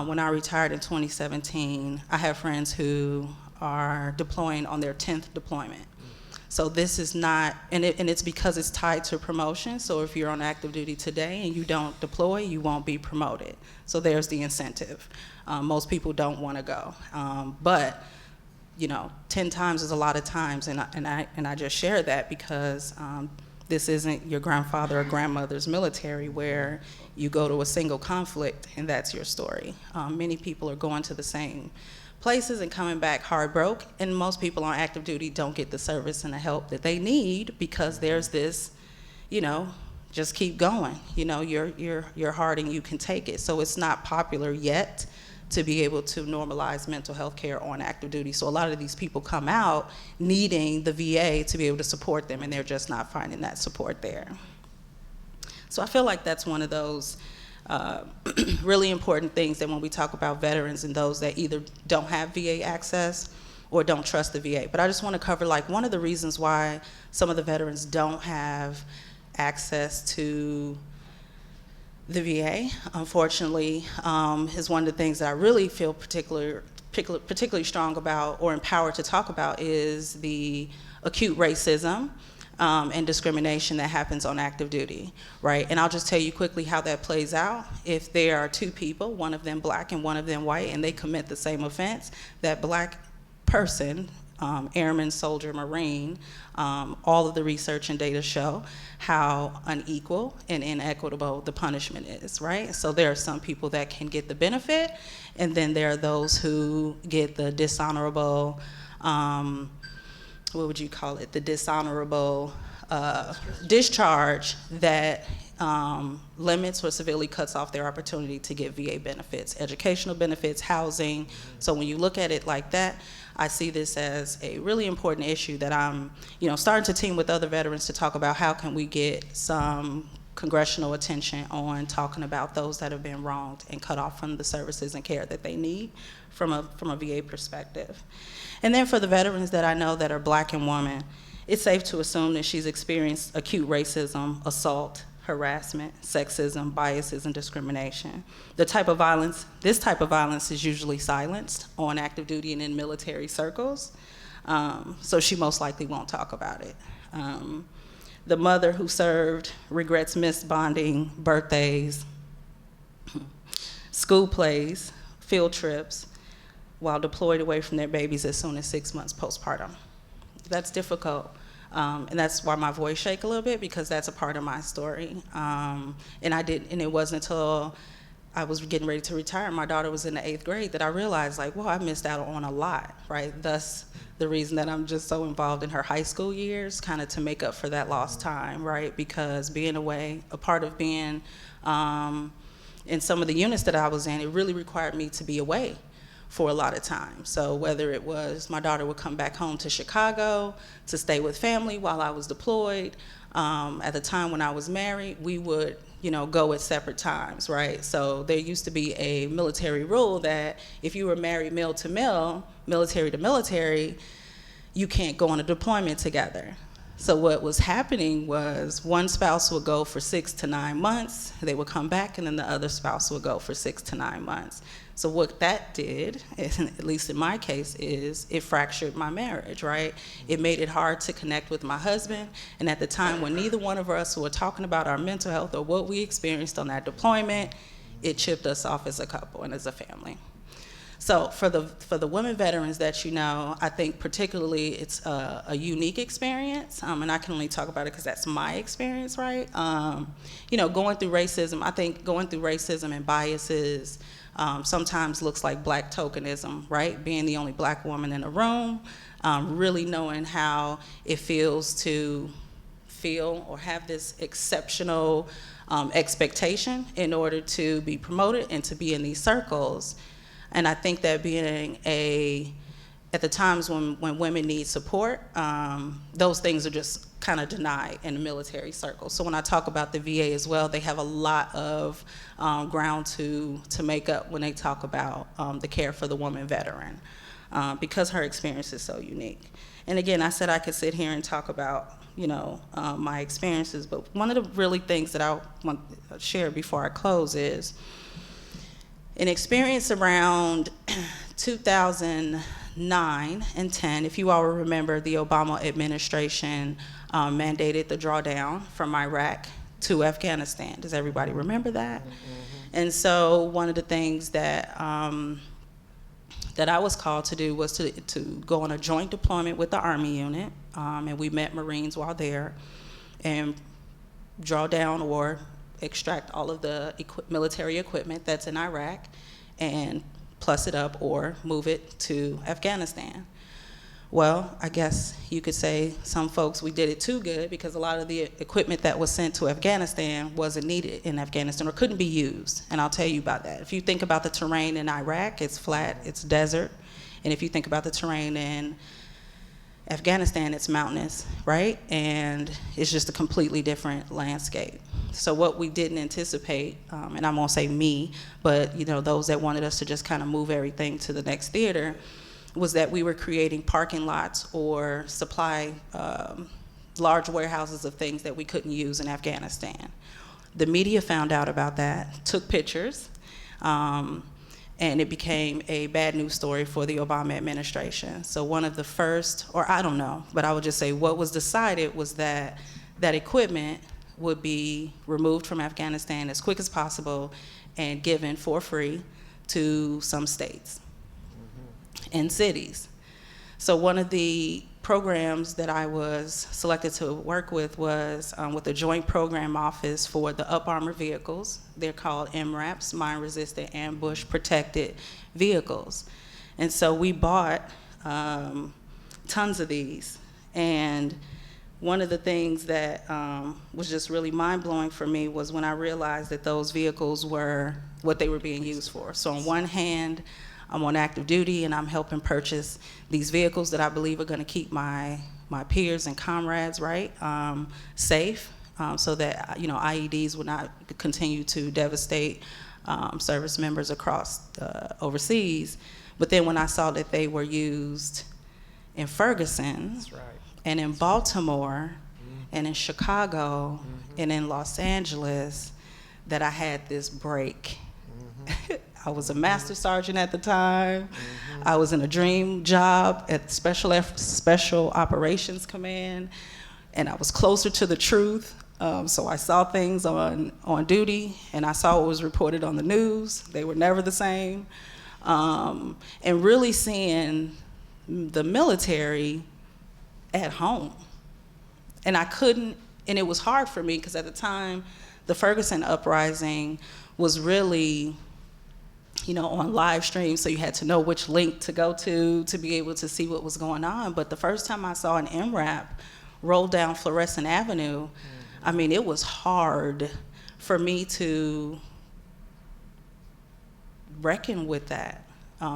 C: when I retired in 2017, I have friends who are deploying on their 10th deployment. So this is not, and it's because it's tied to promotion. So if you're on active duty today and you don't deploy, you won't be promoted. So there's the incentive. Most people don't want to go, but 10 times is a lot of times, and I just share that because this isn't your grandfather or grandmother's military where you go to a single conflict and that's your story. Many people are going to the same places and coming back hard broke, and most people on active duty don't get the service and the help that they need because there's this, just keep going. You're hard and you can take it. So it's not popular yet to be able to normalize mental health care on active duty. So a lot of these people come out needing the VA to be able to support them, and they're just not finding that support there. So I feel like that's one of those really important things that when we talk about veterans and those that either don't have VA access or don't trust the VA. But I just want to cover one of the reasons why some of the veterans don't have access to the VA, unfortunately, is one of the things that I really feel particularly strong about or empowered to talk about is the acute racism and discrimination that happens on active duty, right? And I'll just tell you quickly how that plays out. If there are two people, one of them black and one of them white, and they commit the same offense, that black person, airman, soldier, Marine, all of the research and data show how unequal and inequitable the punishment is, right? So there are some people that can get the benefit, and then there are those who get the dishonorable, what would you call it? The dishonorable discharge that limits or severely cuts off their opportunity to get VA benefits, educational benefits, housing. So when you look at it like that, I see this as a really important issue that I'm, starting to team with other veterans to talk about how can we get some congressional attention on talking about those that have been wronged and cut off from the services and care that they need from a VA perspective. And then for the veterans that I know that are black and women, it's safe to assume that she's experienced acute racism, assault, harassment, sexism, biases, and discrimination. This type of violence is usually silenced on active duty and in military circles, so she most likely won't talk about it. The mother who served regrets missed bonding, birthdays, school plays, field trips, while deployed away from their babies as soon as 6 months postpartum. That's difficult. And that's why my voice shake a little bit, because that's a part of my story. And it wasn't until I was getting ready to retire, my daughter was in the 8th grade, that I realized, like, well, I missed out on a lot, right? Thus, the reason that I'm just so involved in her high school years, kind of to make up for that lost time, right? Because being away, a part of being in some of the units that I was in, it really required me to be away for a lot of time. So whether it was my daughter would come back home to Chicago to stay with family while I was deployed, at the time when I was married, we would go at separate times, right? So there used to be a military rule that if you were married male to male, military to military, you can't go on a deployment together. So what was happening was one spouse would go for 6 to 9 months, they would come back, and then the other spouse would go for 6 to 9 months. So what that did, at least in my case, is it fractured my marriage, right? It made it hard to connect with my husband, and at the time when neither one of us were talking about our mental health or what we experienced on that deployment, it chipped us off as a couple and as a family. So for the women veterans that I think particularly it's a unique experience, and I can only talk about it because that's my experience, right? Going through racism, I think going through racism and biases sometimes looks like black tokenism, right? Being the only black woman in a room, really knowing how it feels to feel or have this exceptional expectation in order to be promoted and to be in these circles. And I think that at the times when women need support, those things are just kind of denied in the military circle. So when I talk about the VA as well, they have a lot of ground to make up when they talk about the care for the woman veteran, because her experience is so unique. And again, I said I could sit here and talk about my experiences, but one of the really things that I want to share before I close is an experience around 2009 and 10, if you all remember, the Obama administration mandated the drawdown from Iraq to Afghanistan. Does everybody remember that? Mm-hmm. And so one of the things that I was called to do was to go on a joint deployment with the Army unit, and we met Marines while there, and draw down or extract all of the military equipment that's in Iraq and plus it up or move it to Afghanistan. Well, I guess you could say some folks, we did it too good, because a lot of the equipment that was sent to Afghanistan wasn't needed in Afghanistan or couldn't be used, and I'll tell you about that. If you think about the terrain in Iraq, it's flat, it's desert, and if you think about the terrain in Afghanistan, it's mountainous, right? And it's just a completely different landscape. So what we didn't anticipate, and I won't say me, but those that wanted us to just kind of move everything to the next theater, was that we were creating parking lots or supply large warehouses of things that we couldn't use in Afghanistan. The media found out about that, took pictures, and it became a bad news story for the Obama administration. So one of the first, or I don't know, but I would just say what was decided was that that equipment would be removed from Afghanistan as quick as possible and given for free to some states and cities. So one of the programs that I was selected to work with was with the Joint Program Office for the Up Armor Vehicles. They're called MRAPs, Mine Resistant Ambush Protected Vehicles. And so we bought tons of these. And one of the things that was just really mind-blowing for me was when I realized that those vehicles were what they were being used for. So on one hand, I'm on active duty and I'm helping purchase these vehicles that I believe are gonna keep my peers and comrades, right, safe, so that IEDs would not continue to devastate service members across overseas. But then when I saw that they were used in Ferguson,
E: That's right.
C: and in Baltimore, and in Chicago, and in Los Angeles, that I had this break. I was a master sergeant at the time. I was in a dream job at Special Operations Command, and I was closer to the truth. So I saw things on duty, and I saw what was reported on the news. They were never the same. and really seeing the military at home. And I couldn't, and it was hard for me because at the time, the Ferguson uprising was really, on live stream, so you had to know which link to go to be able to see what was going on. But the first time I saw an MRAP roll down Florissant Avenue, I mean, it was hard for me to reckon with that.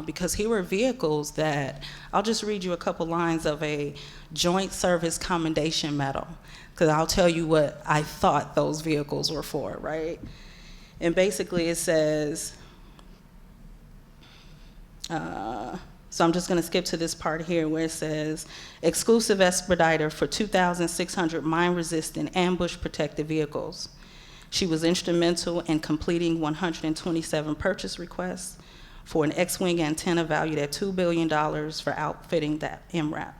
C: Because here were vehicles that, I'll just read you a couple lines of a Joint Service Commendation Medal, because I'll tell you what I thought those vehicles were for, right? And basically it says, so I'm just gonna skip to this part here where it says, exclusive expediter for 2,600 mine-resistant ambush-protected vehicles. She was instrumental in completing 127 purchase requests for an X-wing antenna valued at $2 billion for outfitting that MRAP.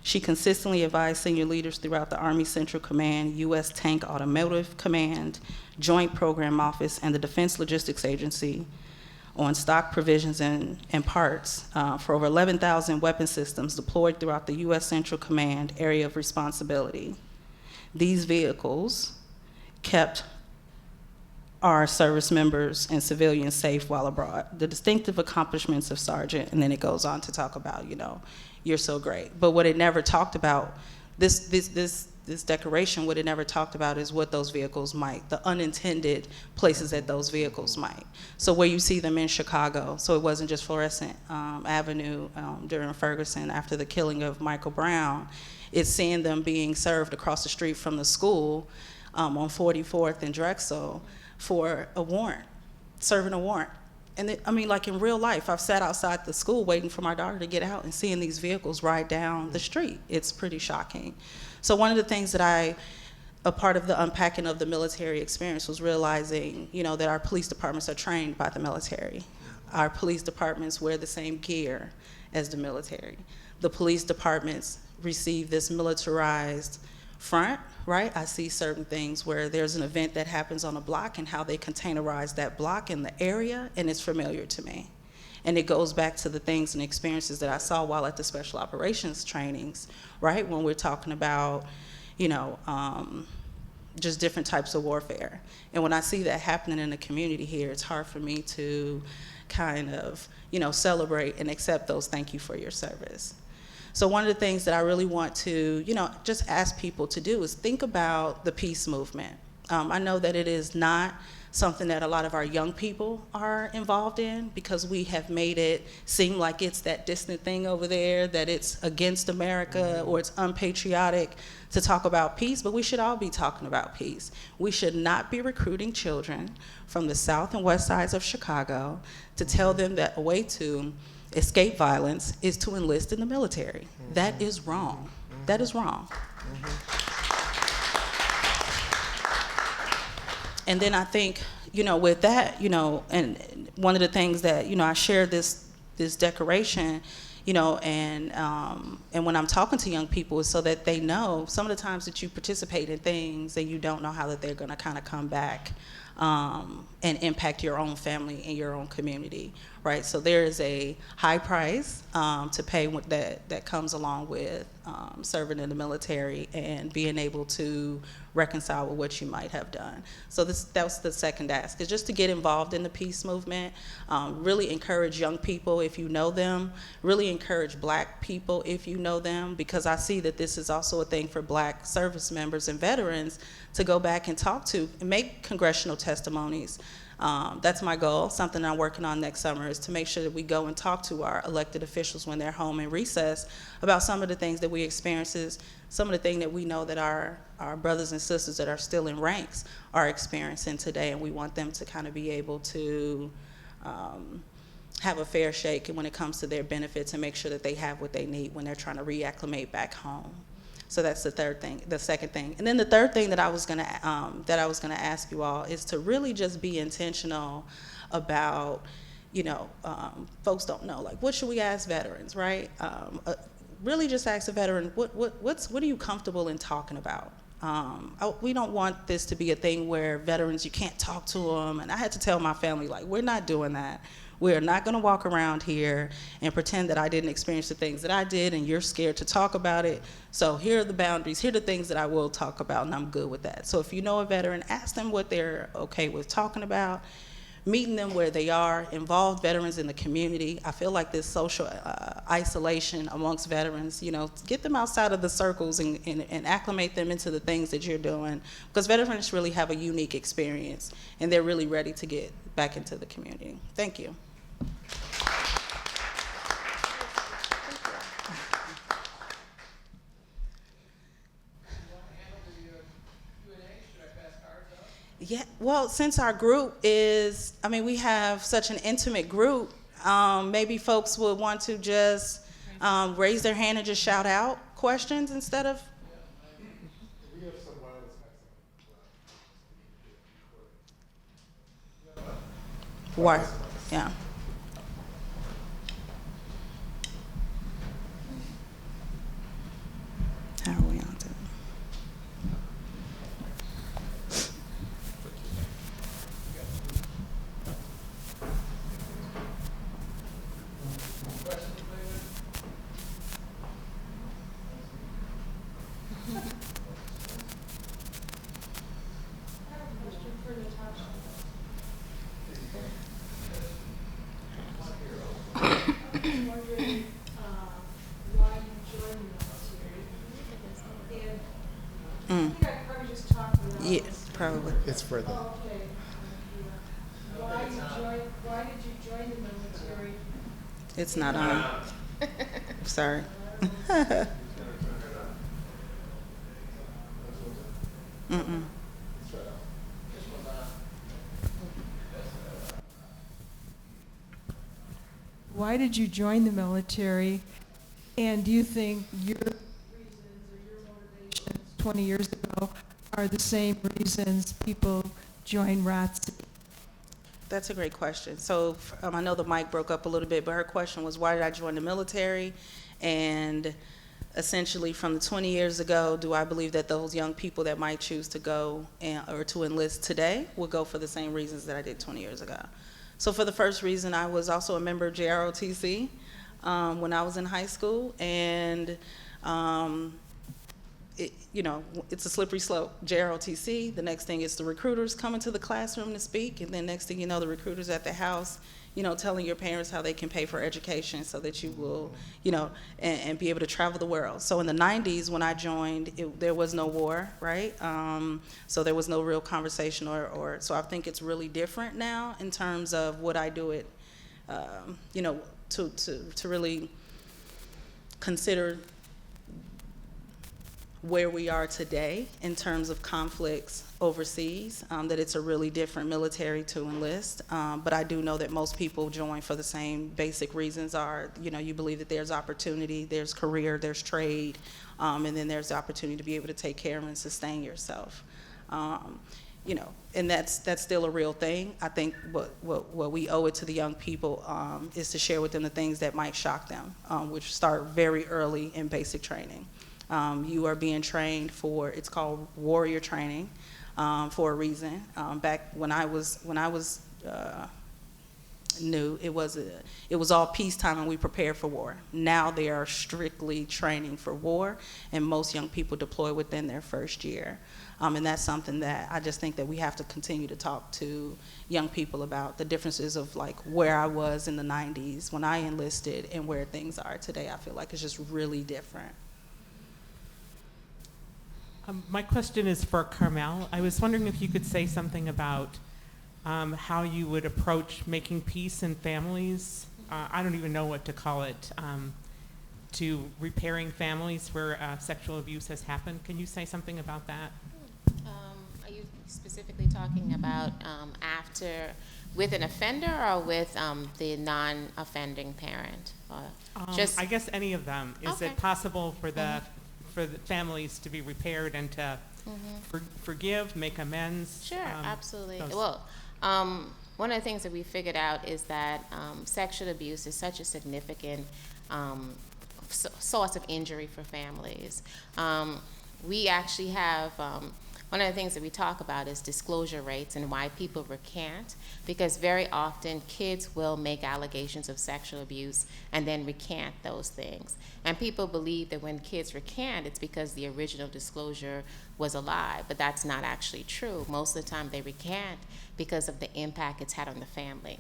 C: She consistently advised senior leaders throughout the Army Central Command, U.S. Tank Automotive Command, Joint Program Office, and the Defense Logistics Agency on stock provisions and parts for over 11,000 weapon systems deployed throughout the U.S. Central Command area of responsibility. These vehicles kept our service members and civilians safe while abroad. The distinctive accomplishments of Sergeant, and then it goes on to talk about, you're so great. But what it never talked about, this decoration, what it never talked about is what those vehicles might, the unintended places that those vehicles might. So where you see them in Chicago, so it wasn't just Florissant Avenue during Ferguson after the killing of Michael Brown, it's seeing them being served across the street from the school on 44th and Drexel for a warrant, serving a warrant. And like in real life, I've sat outside the school waiting for my daughter to get out and seeing these vehicles ride down the street. It's pretty shocking. So one of the things that a part of the unpacking of the military experience was realizing, that our police departments are trained by the military. Our police departments wear the same gear as the military. The police departments receive this militarized front, right? I see certain things where there's an event that happens on a block and how they containerize that block in the area, and it's familiar to me. And it goes back to the things and experiences that I saw while at the special operations trainings, right? When we're talking about, just different types of warfare. And when I see that happening in the community here, it's hard for me to kind of, celebrate and accept those thank you for your service. So one of the things that I really want to, just ask people to do is think about the peace movement. I know that it is not something that a lot of our young people are involved in because we have made it seem like it's that distant thing over there, that it's against America or it's unpatriotic to talk about peace, but we should all be talking about peace. We should not be recruiting children from the south and west sides of Chicago to tell them that a way to escape violence is to enlist in the military. That is wrong. That is wrong. And then I think, with that, and one of the things that, I shared this decoration, and when I'm talking to young people is so that they know some of the times that you participate in things and you don't know how that they're gonna kind of come back and impact your own family and your own community, right? So there is a high price to pay that comes along with serving in the military and being able to reconcile with what you might have done. So that was the second ask, is just to get involved in the peace movement, really encourage young people if you know them, really encourage Black people if you know them, because I see that this is also a thing for Black service members and veterans to go back and talk to and make congressional testimonies. That's my goal. Something I'm working on next summer is to make sure that we go and talk to our elected officials when they're home in recess about some of the things that we experience, some of the things that we know that our brothers and sisters that are still in ranks are experiencing today, and we want them to kind of be able to have a fair shake when it comes to their benefits and make sure that they have what they need when they're trying to reacclimate back home. So that's the third thing, the second thing. And then the third thing that I was gonna ask you all is to really just be intentional about, folks don't know, like, what should we ask veterans, right? Really just ask a veteran, what are you comfortable in talking about? We don't want this to be a thing where veterans, you can't talk to them. And I had to tell my family, like, we're not doing that. We are not going to walk around here and pretend that I didn't experience the things that I did and you're scared to talk about it. So here are the boundaries. Here are the things that I will talk about, and I'm good with that. So if you know a veteran, ask them what they're okay with talking about, meeting them where they are, involve veterans in the community. I feel like this social isolation amongst veterans, you know, get them outside of the circles and acclimate them into the things that you're doing, because veterans really have a unique experience and they're really ready to get back into the community. Thank you. Yeah, well, since our group is, I mean, we have such an intimate group, maybe folks would want to just raise their hand and just shout out questions instead of. Why? Yeah. How are we on to? Yeah, probably.
B: It's further.
H: Why did you join the military?
C: It's not on. Sorry. Mm-mm.
H: Why did you join the military? And do you think your reasons or your motivations 20 years ago are the same reasons people join ROTC?
C: That's a great question. So I know the mic broke up a little bit, but her question was, why did I join the military? And essentially from the 20 years ago, do I believe that those young people that might choose to go or to enlist today will go for the same reasons that I did 20 years ago? So for the first reason, I was also a member of JROTC when I was in high school, and you know, it's a slippery slope. JROTC, the next thing is the recruiters coming to the classroom to speak, and then next thing you know, the recruiters at the house, you know, telling your parents how they can pay for education so that you will, you know, and be able to travel the world. So in the 90s when I joined, there was no war, right? So there was no real conversation so I think it's really different now in terms of what I do it, you know, to really consider where we are today in terms of conflicts overseas, that it's a really different military to enlist. But I do know that most people join for the same basic reasons are, you know, you believe that there's opportunity, there's career, there's trade, and then there's the opportunity to be able to take care of and sustain yourself. You know, and that's still a real thing. I think what we owe it to the young people is to share with them the things that might shock them, which start very early in basic training. You are being trained for, it's called warrior training, for a reason. Back when I was new, it was all peacetime and we prepared for war. Now they are strictly training for war, and most young people deploy within their first year. And that's something that I just think that we have to continue to talk to young people about, the differences of like where I was in the 90s when I enlisted and where things are today. I feel like it's just really different.
I: My question is for Carmel. I was wondering if you could say something about how you would approach making peace in families. I don't even know what to call it, to repairing families where sexual abuse has happened. Can you say something about that?
D: Are you specifically talking about after, with an offender or with the non-offending parent?
I: I guess any of them. Is
D: Okay.
I: it possible for the families to be repaired and to forgive, make amends?
D: Sure, absolutely.
I: those-
D: Well, one of the things that we figured out is that sexual abuse is such a significant source of injury for families. We actually have One of the things that we talk about is disclosure rates and why people recant, because very often kids will make allegations of sexual abuse and then recant those things. And people believe that when kids recant, it's because the original disclosure was a lie, but that's not actually true. Most of the time they recant because of the impact it's had on the family.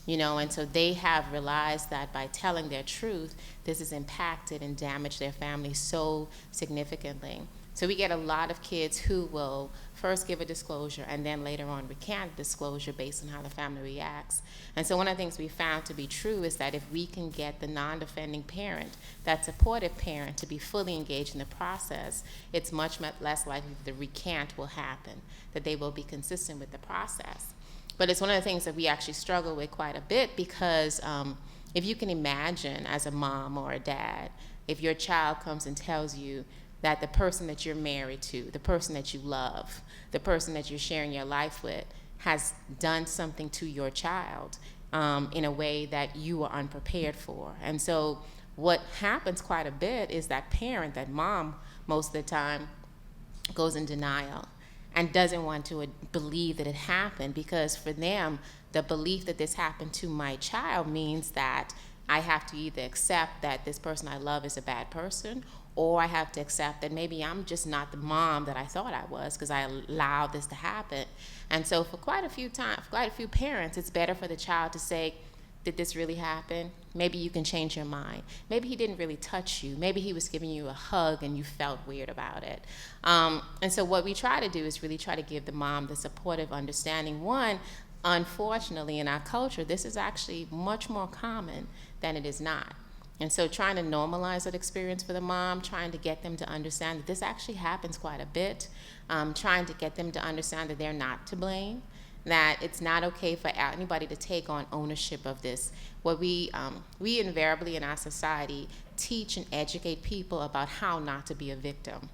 D: You know, and so they have realized that by telling their truth, this has impacted and damaged their family so significantly. So we get a lot of kids who will first give a disclosure and then later on recant disclosure based on how the family reacts. And so one of the things we found to be true is that if we can get the non-defending parent, that supportive parent, to be fully engaged in the process, it's much less likely that the recant will happen, that they will be consistent with the process. But it's one of the things that we actually struggle with quite a bit, because if you can imagine as a mom or a dad, if your child comes and tells you that the person that you're married to, the person that you love, the person that you're sharing your life with has done something to your child in a way that you are unprepared for. And so what happens quite a bit is that parent, that mom, most of the time goes in denial and doesn't want to believe that it happened, because for them, the belief that this happened to my child means that I have to either accept that this person I love is a bad person, or I have to accept that maybe I'm just not the mom that I thought I was because I allowed this to happen. And so for quite a few parents, it's better for the child to say, did this really happen? Maybe you can change your mind. Maybe he didn't really touch you. Maybe he was giving you a hug and you felt weird about it. And so what we try to do is really try to give the mom the supportive understanding. One, unfortunately in our culture, this is actually much more common than it is not. And so trying to normalize that experience for the mom, trying to get them to understand that this actually happens quite a bit, trying to get them to understand that they're not to blame, that it's not okay for anybody to take on ownership of this. What we invariably in our society teach and educate people about how not to be a victim.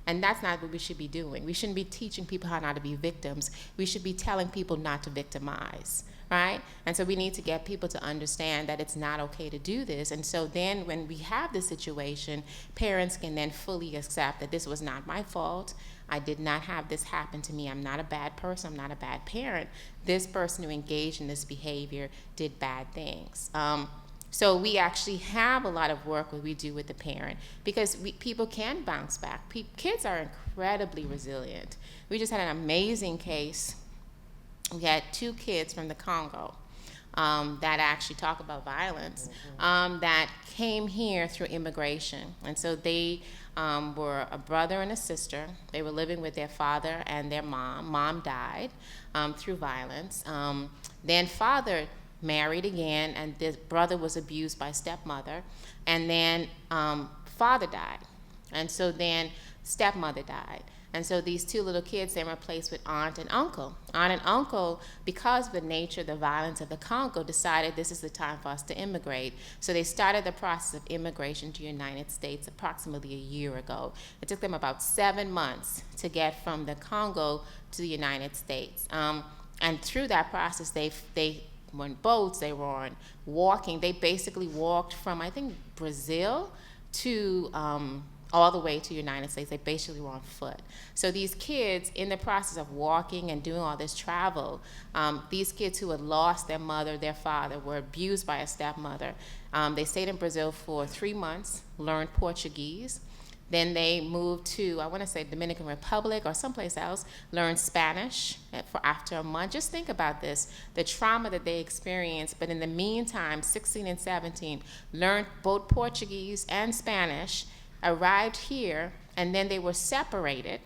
D: And that's not what we should be doing. We shouldn't be teaching people how not to be victims. We should be telling people not to victimize, right? And so we need to get people to understand that it's not okay to do this. And so then when we have this situation, parents can then fully accept that this was not my fault. I did not have this happen to me. I'm not a bad person. I'm not a bad parent. This person who engaged in this behavior did bad things. So we actually have a lot of work that we do with the parent, because people can bounce back. Kids are incredibly resilient. We just had an amazing case. We had 2 kids from the Congo that actually talk about violence that came here through immigration. And so they were a brother and a sister. They were living with their father and their mom. Mom died through violence. Then father married again, and the brother was abused by stepmother. And then father died. And so then stepmother died. And so these 2 little kids, they were placed with aunt and uncle. Aunt and uncle, because of the nature of the violence of the Congo, decided this is the time for us to immigrate. So they started the process of immigration to the United States approximately a year ago. It took them about 7 months to get from the Congo to the United States. And through that process, they were on boats, they were on walking. They basically walked from, I think, Brazil to all the way to the United States. They basically were on foot. So these kids, in the process of walking and doing all this travel, these kids who had lost their mother, their father, were abused by a stepmother. They stayed in Brazil for 3 months, learned Portuguese. Then they moved to, I want to say, Dominican Republic or someplace else, learned Spanish for after a month. Just think about this, the trauma that they experienced. But in the meantime, 16 and 17, learned both Portuguese and Spanish, arrived here, and then they were separated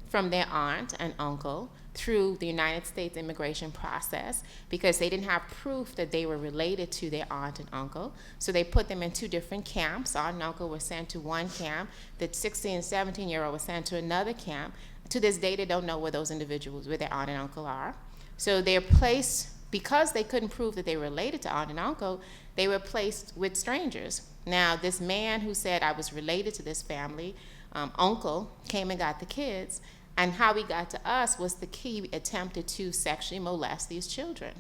D: from their aunt and uncle through the United States immigration process because they didn't have proof that they were related to their aunt and uncle. So they put them in 2 different camps. Aunt and uncle were sent to one camp. The 16 and 17-year-old was sent to another camp. To this day, they don't know where those individuals, where their aunt and uncle are. So they're placed, because they couldn't prove that they were related to aunt and uncle, they were placed with strangers. Now, this man who said, I was related to this family, uncle, came and got the kids. And how he got to us was he attempted to sexually molest these children.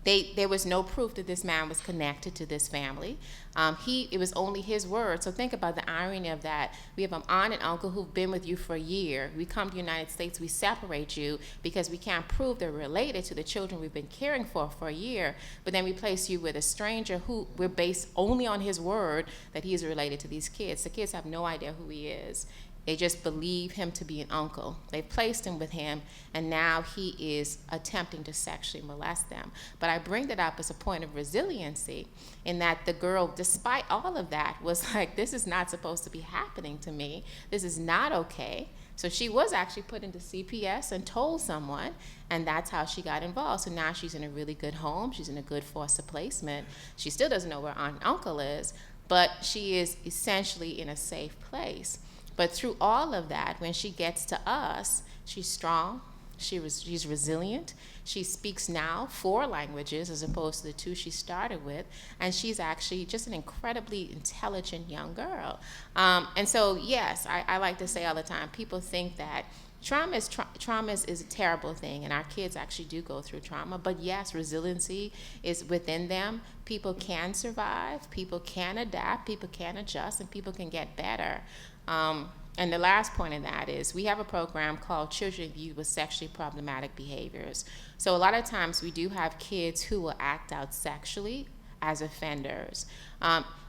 D: there was no proof that this man was connected to this family. It was only his word. So think about the irony of that. We have an aunt and uncle who've been with you for a year. We come to the United States, we separate you because we can't prove they're related to the children we've been caring for a year. But then we place you with a stranger who we're based only on his word that he is related to these kids. The kids have no idea who he is. They just believe him to be an uncle. They placed him with him, and now he is attempting to sexually molest them. But I bring that up as a point of resiliency in that the girl, despite all of that, was like, this is not supposed to be happening to me. This is not okay. So she was actually put into CPS and told someone, and that's how she got involved. So now she's in a really good home. She's in a good foster placement. She still doesn't know where aunt and uncle is, but she is essentially in a safe place. But through all of that, when she gets to us, she's strong, she's resilient, she speaks now 4 languages as opposed to the 2 she started with, and she's actually just an incredibly intelligent young girl. And so, yes, I like to say all the time, people think that trauma is a terrible thing, and our kids actually do go through trauma, but yes, resiliency is within them. People can survive, people can adapt, people can adjust, and people can get better. And the last point of that is we have a program called Children of Youth with Sexually Problematic Behaviors. So a lot of times we do have kids who will act out sexually as offenders.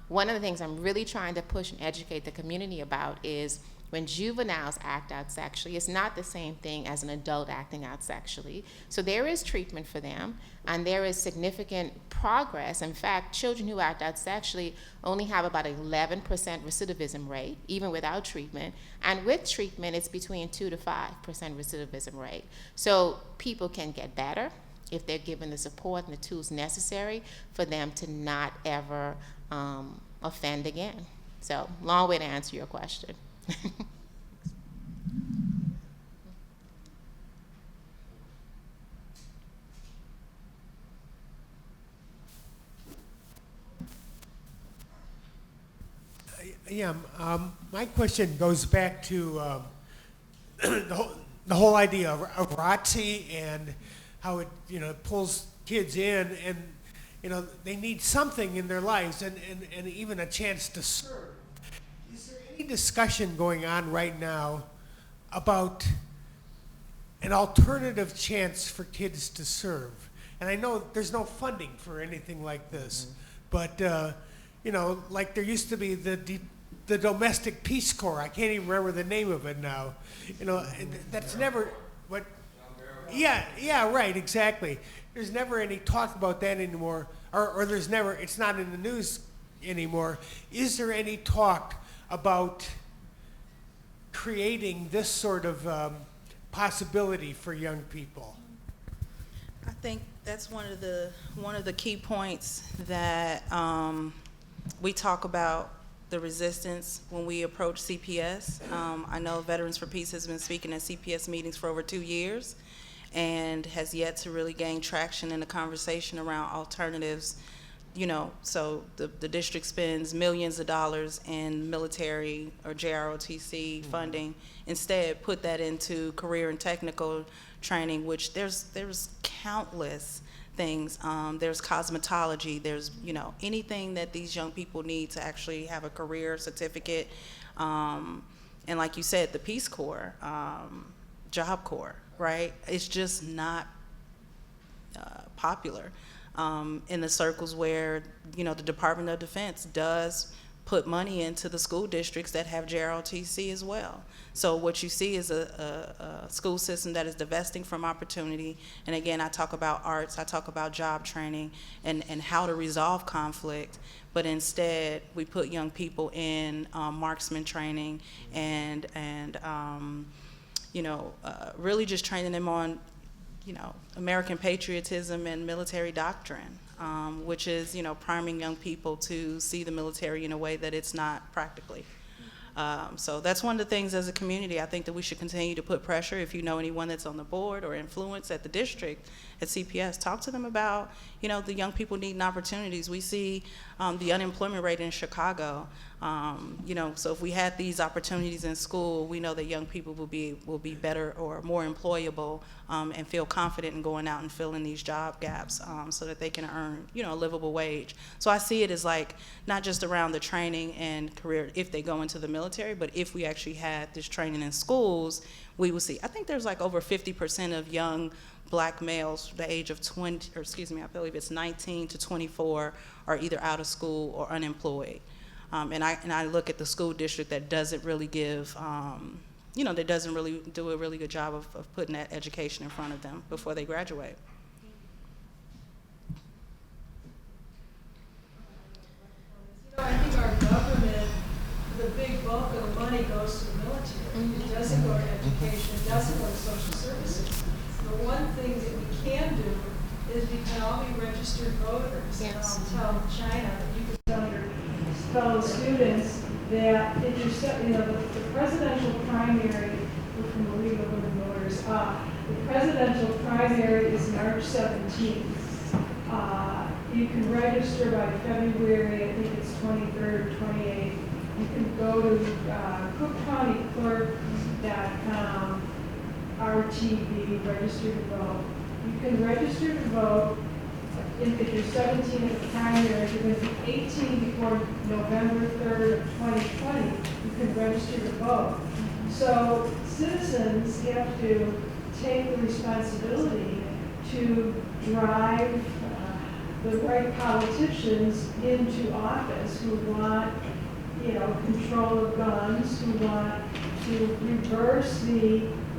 D: One of the things I'm really trying to push and educate the community about is when juveniles act out sexually, it's not the same thing as an adult acting out sexually. So there is treatment for them, and there is significant progress. In fact, children who act out sexually only have about 11% recidivism rate, even without treatment. And with treatment, it's between 2 to 5% recidivism rate. So people can get better if they're given the support and the tools necessary for them to not ever offend again. So, long way to answer your question.
J: Yeah, my question goes back to the whole idea of ROTC and how it pulls kids in, and they need something in their lives and even a chance to serve. Is there any discussion going on right now about an alternative chance for kids to serve? And I know there's no funding for anything like this, but like there used to be the domestic Peace Corps. I can't even remember the name of it now. That's never what. Yeah, right, exactly. There's never any talk about that anymore, or there's never. It's not in the news anymore. Is there any talk about creating this sort of possibility for young people?
C: I think that's one of the key points that we talk about the resistance when we approach CPS. I know Veterans for Peace has been speaking at CPS meetings for over 2 years and has yet to really gain traction in the conversation around alternatives. So the district spends millions of dollars in military or JROTC funding. Instead, put that into career and technical training, which there's countless things. There's cosmetology, there's anything that these young people need to actually have a career certificate. And like you said, the Peace Corps, Job Corps, right? It's just not popular in the circles where the Department of Defense does put money into the school districts that have JROTC as well. So what you see is a school system that is divesting from opportunity. And again, I talk about arts, I talk about job training and how to resolve conflict, but instead we put young people in marksman training and really just training them on American patriotism and military doctrine, which is, priming young people to see the military in a way that it's not practically. So that's one of the things as a community, I think that we should continue to put pressure. If you know anyone that's on the board or influence at the district, at CPS, talk to them about, the young people needing opportunities. We see the unemployment rate in Chicago So if we had these opportunities in school, we know that young people will be better or more employable and feel confident in going out and filling these job gaps so that they can earn, a livable wage. So I see it as like not just around the training and career if they go into the military, but if we actually had this training in schools, we will see. I think there's like over 50% of young black males the age of 20, or excuse me, I believe it's 19 to 24 are either out of school or unemployed. And I look at the school district that doesn't really give, that doesn't really do a really good job of putting that education in front of them before they graduate.
H: I think our government, the big bulk of the money goes to the military. It doesn't go to education. It doesn't go to social services. The one thing that we can do is we can all be registered voters.
D: Yes.
H: And I'll tell China, you can tell your fellow students that if you're, the presidential primary, we're from the League of Women Voters, the presidential primary is March 17th. You can register by February, I think it's 23rd, 28th. You can go to cookcountyclerk.com, RTV, register to vote. You can register to vote. If you're 17 at the primary, if you're going to be 18 before November 3rd of 2020, you can register to vote. So citizens have to take the responsibility to drive the right politicians into office who want, control of guns, who want to reverse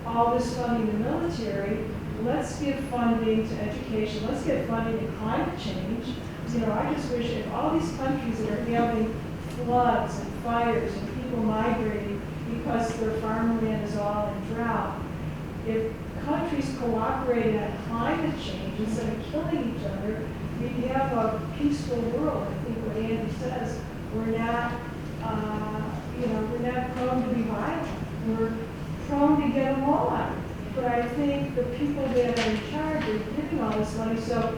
H: all this funding to military. Let's give funding to education. Let's give funding to climate change. I just wish if all these countries that are having floods and fires and people migrating because their farmland is all in drought, if countries cooperated on climate change instead of killing each other, we'd have a peaceful world. I think what Andy says, we're not prone to be violent. We're prone to get along. But I think the people that are in charge are giving all this money, so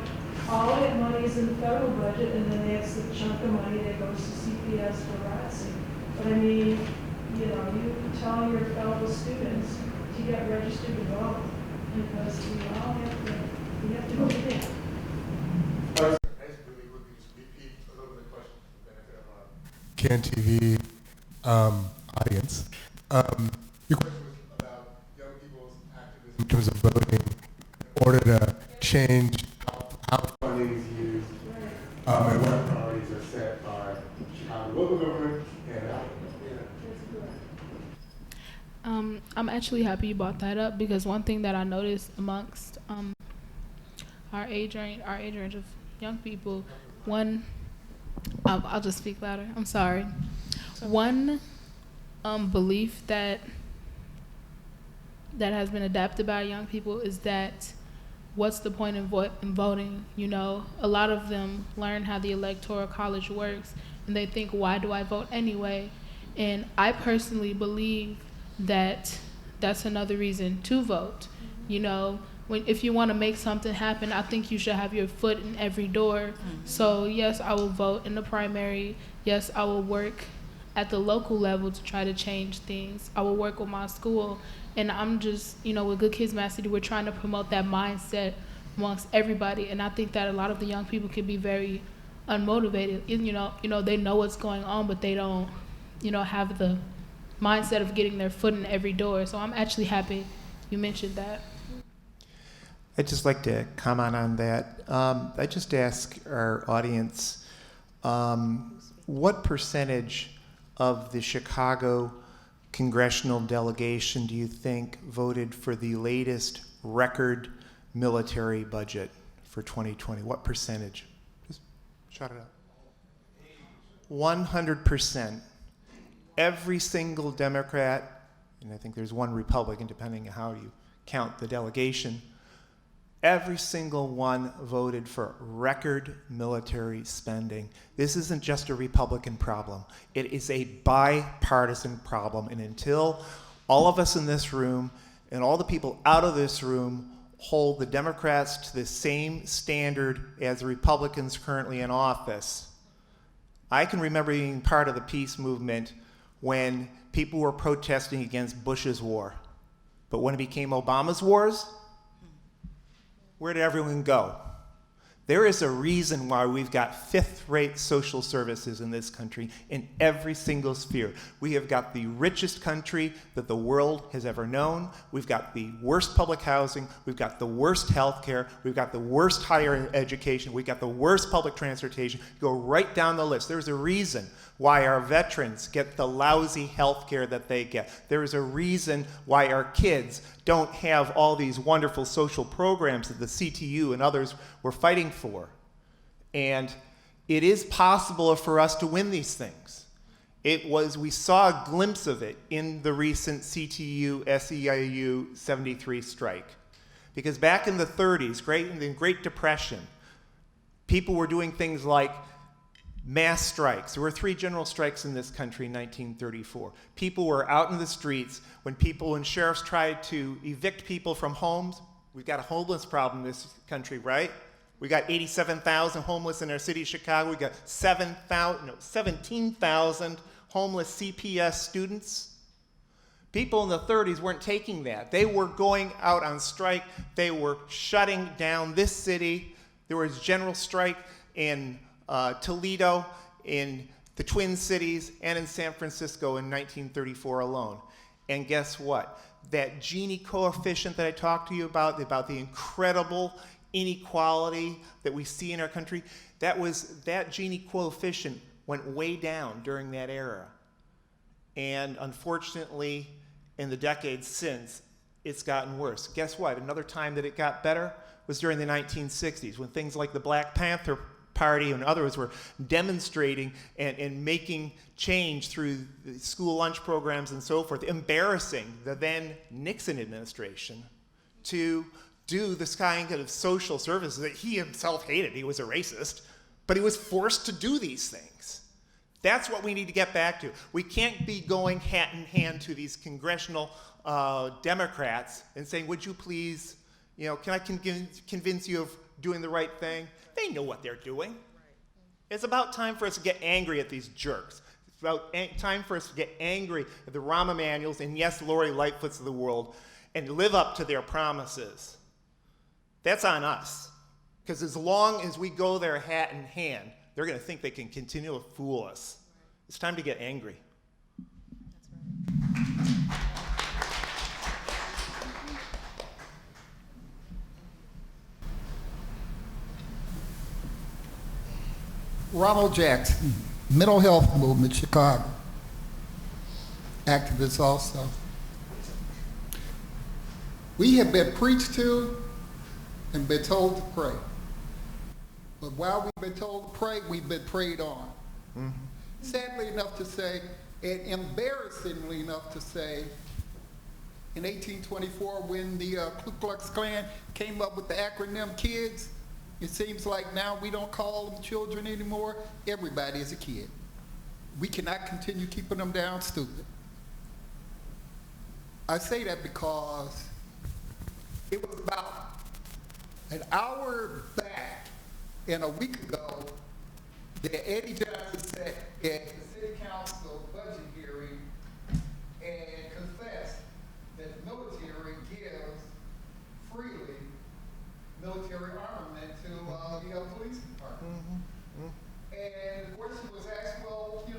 H: all of that money is in the federal budget, and then that's the chunk of money that goes to CPS for ROTC. But I mean, you tell your fellow students to get registered to vote, because we have to go to that.
B: I just really quickly just repeat a little bit of questions for the benefit of our CAN TV audience. Your question was about young people's activism in terms of voting in order to change how funding is used and what priorities are set by Chicago local government and
F: I'm actually happy you brought that up, because one thing that I noticed amongst our age range of young people, I'll just speak louder. I'm sorry. One belief that has been adapted by young people is that what's the point in voting? A lot of them learn how the Electoral College works, and they think, why do I vote anyway? And I personally believe that that's another reason to vote. If you want to make something happen, I think you should have your foot in every door. So yes, I will vote in the primary. Yes, I will work at the local level to try to change things. I will work with my school. And I'm just, with Good Kids Mass City, we're trying to promote that mindset amongst everybody. And I think that a lot of the young people can be very unmotivated. They know what's going on, but they don't, have the mindset of getting their foot in every door. So I'm actually happy you mentioned that.
E: I'd just like to comment on that. I just ask our audience, what percentage of the Chicago congressional delegation do you think voted for the latest record military budget for 2020? What percentage? Just shout it out. 100%. Every single Democrat, and I think there's one Republican, depending on how you count the delegation, every single one voted for record military spending. This isn't just a Republican problem. It is a bipartisan problem. And until all of us in this room and all the people out of this room hold the Democrats to the same standard as the Republicans currently in office, I can remember being part of the peace movement when people were protesting against Bush's war. But when it became Obama's wars, where did everyone go? There is a reason why we've got fifth-rate social services in this country in every single sphere. We have got the richest country that the world has ever known. We've got the worst public housing. We've got the worst health care. We've got the worst higher education. We've got the worst public transportation. Go right down the list. There's a reason why our veterans get the lousy health care that they get. There is a reason why our kids don't have all these wonderful social programs that the CTU and others were fighting for. And it is possible for us to win these things. We saw a glimpse of it in the recent CTU SEIU 73 strike. Because back in the 30s, in the Great Depression, people were doing things like mass strikes. There were 3 general strikes in this country in 1934. People were out in the streets when sheriffs tried to evict people from homes. We've got a homeless problem in this country, right? We got 87,000 homeless in our city of Chicago. We got 17,000 homeless CPS students. People in the 30s weren't taking that. They were going out on strike. They were shutting down this city. There was general strike in Toledo, in the Twin Cities, and in San Francisco in 1934 alone. And guess what? That Gini coefficient that I talked to you about the incredible inequality that we see in our country, that Gini coefficient went way down during that era. And unfortunately, in the decades since, it's gotten worse. Guess what? Another time that it got better was during the 1960s, when things like the Black Panther Party and others were demonstrating and making change through the school lunch programs and so forth, embarrassing the then Nixon administration to do this kind of social services that he himself hated. He was a racist, but he was forced to do these things. That's what we need to get back to. We can't be going hat in hand to these congressional Democrats and saying, would you please, can I convince you of doing the right thing? They know what they're doing. It's about time for us to get angry at these jerks. It's about time for us to get angry at the Rahm Emanuels and, yes, Lori Lightfoots of the world and live up to their promises. That's on us. Because as long as we go there hat in hand, they're going to think they can continue to fool us. It's time to get angry.
K: Ronald Jackson, mental health movement, Chicago. Activist also. We have been preached to and been told to pray. But while we've been told to pray, we've been preyed on. Mm-hmm. Sadly enough to say, and embarrassingly enough to say, in 1824, when the Ku Klux Klan came up with the acronym KIDS, it seems like now we don't call them children anymore. Everybody is a kid. We cannot continue keeping them down stupid. I say that because it was about an hour back and a week ago that Eddie Johnson sat at the City Council budget hearing and confessed that the military gives freely military armament to the police department. Mm-hmm. And the question was asked, well, do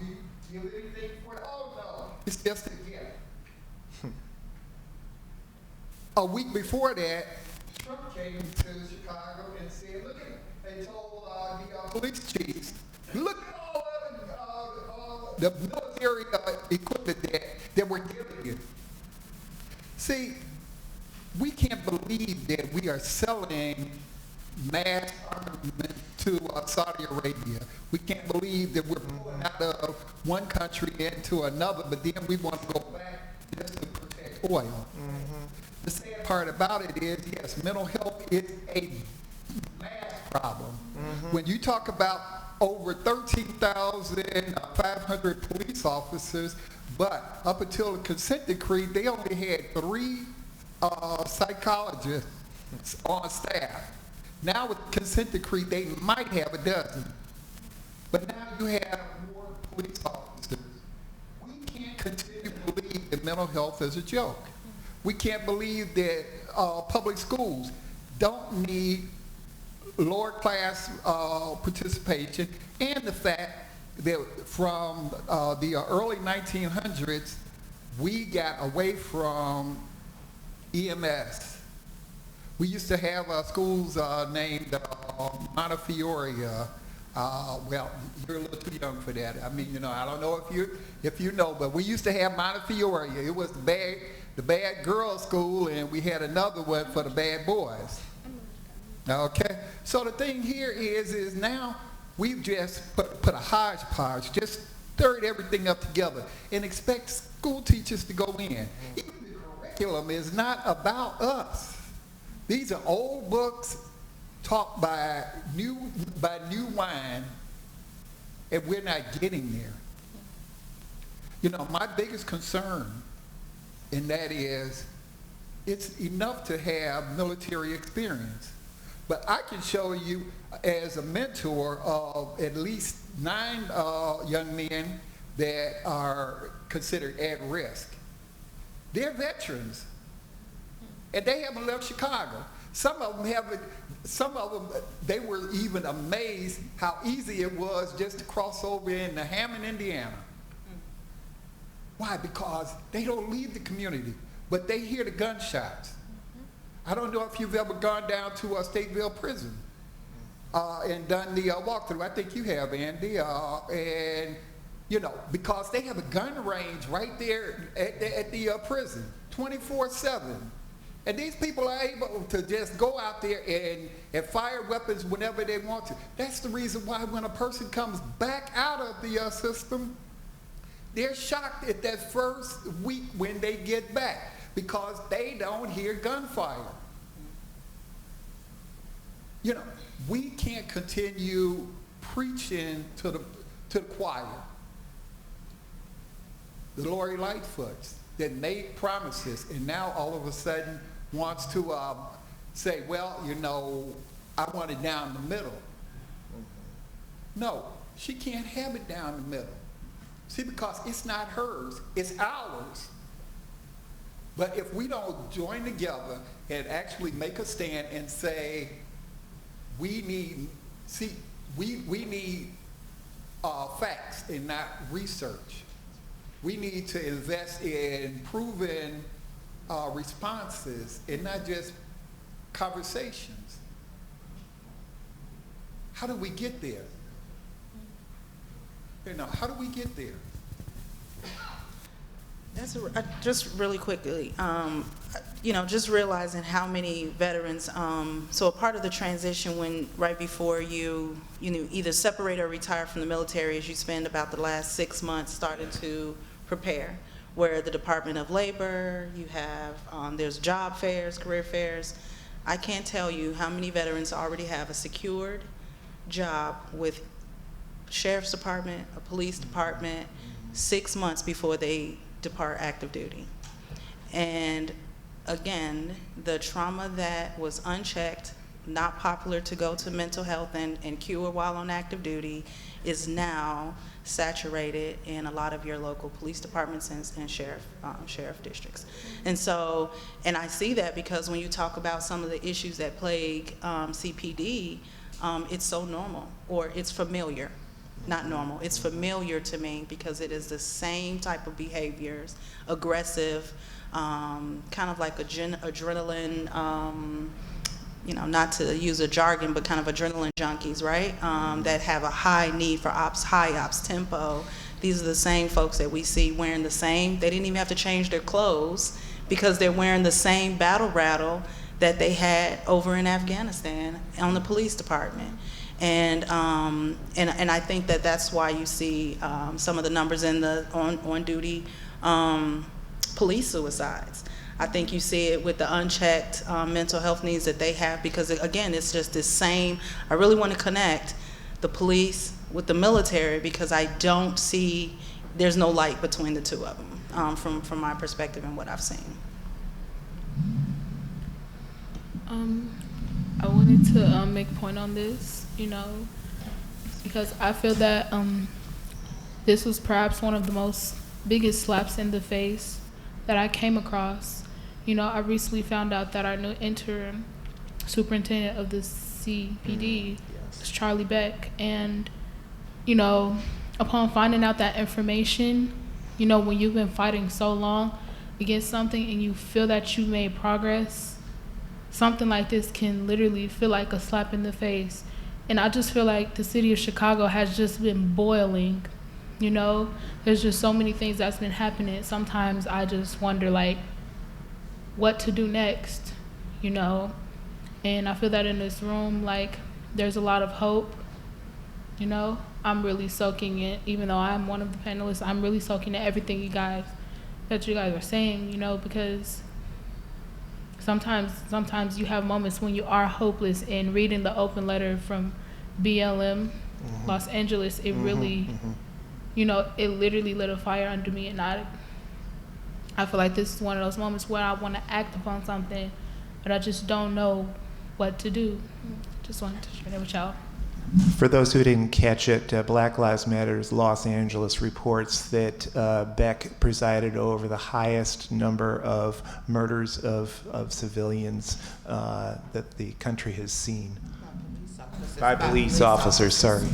K: you give anything for it? Oh, no, it's just a gift. A week before that, Trump came to Chicago and said, look at it. They told the police chiefs, look at all the military equipment that we're giving you. See, we can't believe that we are selling mass armament to Saudi Arabia. We can't believe that we're pulling out of one country into another, but then we want to go back just to protect oil. Mm-hmm. The sad part about it is, yes, mental health is a mass problem. Mm-hmm. When you talk about over 13,500 police officers, but up until the consent decree, they only had 3 psychologists on staff. Now with the consent decree, they might have a dozen. but now you have more police officers. We can't continue to believe that mental health is a joke. We can't believe that public schools don't need lower class participation, and the fact that from the early 1900s, we got away from EMS. We used to have schools named Montefiore. Well, you're a little too young for that. I mean, you know, I don't know if you know, but we used to have Montefiore. It was the bad girls' school, and we had another one for the bad boys. Okay, so the thing here is now we've just put a hodgepodge, just stirred everything up together, and expect school teachers to go in. Even the curriculum is not about us. These are old books taught by new wine, and we're not getting there. You know, my biggest concern, and that is, it's enough to have military experience. But I can show you as a mentor of at least 9 young men that are considered at risk. They're veterans, and they haven't left Chicago. Some of them, they were even amazed how easy it was just to cross over into Hammond, Indiana. Why? Because they don't leave the community, but they hear the gunshots. I don't know if you've ever gone down to Stateville Prison and done the walkthrough. I think you have, Andy. And, you know, because they have a gun range right there at the prison, 24/7. And these people are able to just go out there and fire weapons whenever they want to. That's the reason why when a person comes back out of the system, they're shocked at that first week when they get back, because they don't hear gunfire. You know, we can't continue preaching to the choir. The Lori Lightfoots that made promises and now all of a sudden wants to say, well, you know, I want it down the middle. No, she can't have it down the middle. See, because it's not hers, it's ours. But if we don't join together and actually make a stand and say, we need facts and not research. We need to invest in proven responses and not just conversations. How do we get there? You know, how do we get there?
C: Just really quickly, you know, just realizing how many veterans, so a part of the transition when right before you know, either separate or retire from the military is you spend about the last 6 months starting to prepare, where the Department of Labor, you have, there's job fairs, career fairs. I can't tell you how many veterans already have a secured job with Sheriff's Department, a police department, 6 months before they depart active duty. And again, the trauma that was unchecked, not popular to go to mental health and cure while on active duty, is now saturated in a lot of your local police departments and sheriff districts. And so, and I see that because when you talk about some of the issues that plague CPD, it's so normal, or it's familiar. Not normal, it's familiar to me because it is the same type of behaviors, aggressive, kind of like adrenaline, you know, not to use a jargon, but kind of adrenaline junkies, right? That have a high need for high ops tempo. These are the same folks that we see wearing the same, they didn't even have to change their clothes because they're wearing the same battle rattle that they had over in Afghanistan on the police department. And I think that that's why you see some of the numbers in the on-duty police suicides. I think you see it with the unchecked mental health needs that they have because, again, it's just this same, I really want to connect the police with the military because I don't see, there's no light between the two of them from my perspective and what I've seen.
F: I wanted to make a point on this. You know, because I feel that this was perhaps one of the most biggest slaps in the face that I came across. You know, I recently found out that our new interim superintendent of the CPD was Charlie Beck, and you know, upon finding out that information, you know, when you've been fighting so long against something and you feel that you've made progress, something like this can literally feel like a slap in the face. And I just feel like the city of Chicago has just been boiling, you know? There's just so many things that's been happening. Sometimes I just wonder, like, what to do next, you know? And I feel that in this room, like, there's a lot of hope, you know? I'm really soaking it, even though I'm one of the panelists, I'm really soaking in everything you guys are saying, you know, because sometimes you have moments when you are hopeless, and reading the open letter from BLM Los Angeles, it really, you know, it literally lit a fire under me, and I feel like this is one of those moments where I want to act upon something, but I just don't know what to do. Just wanted to share that with y'all.
E: For those who didn't catch it, Black Lives Matter's Los Angeles reports that Beck presided over the highest number of murders of civilians that the country has seen. By police officers, sorry.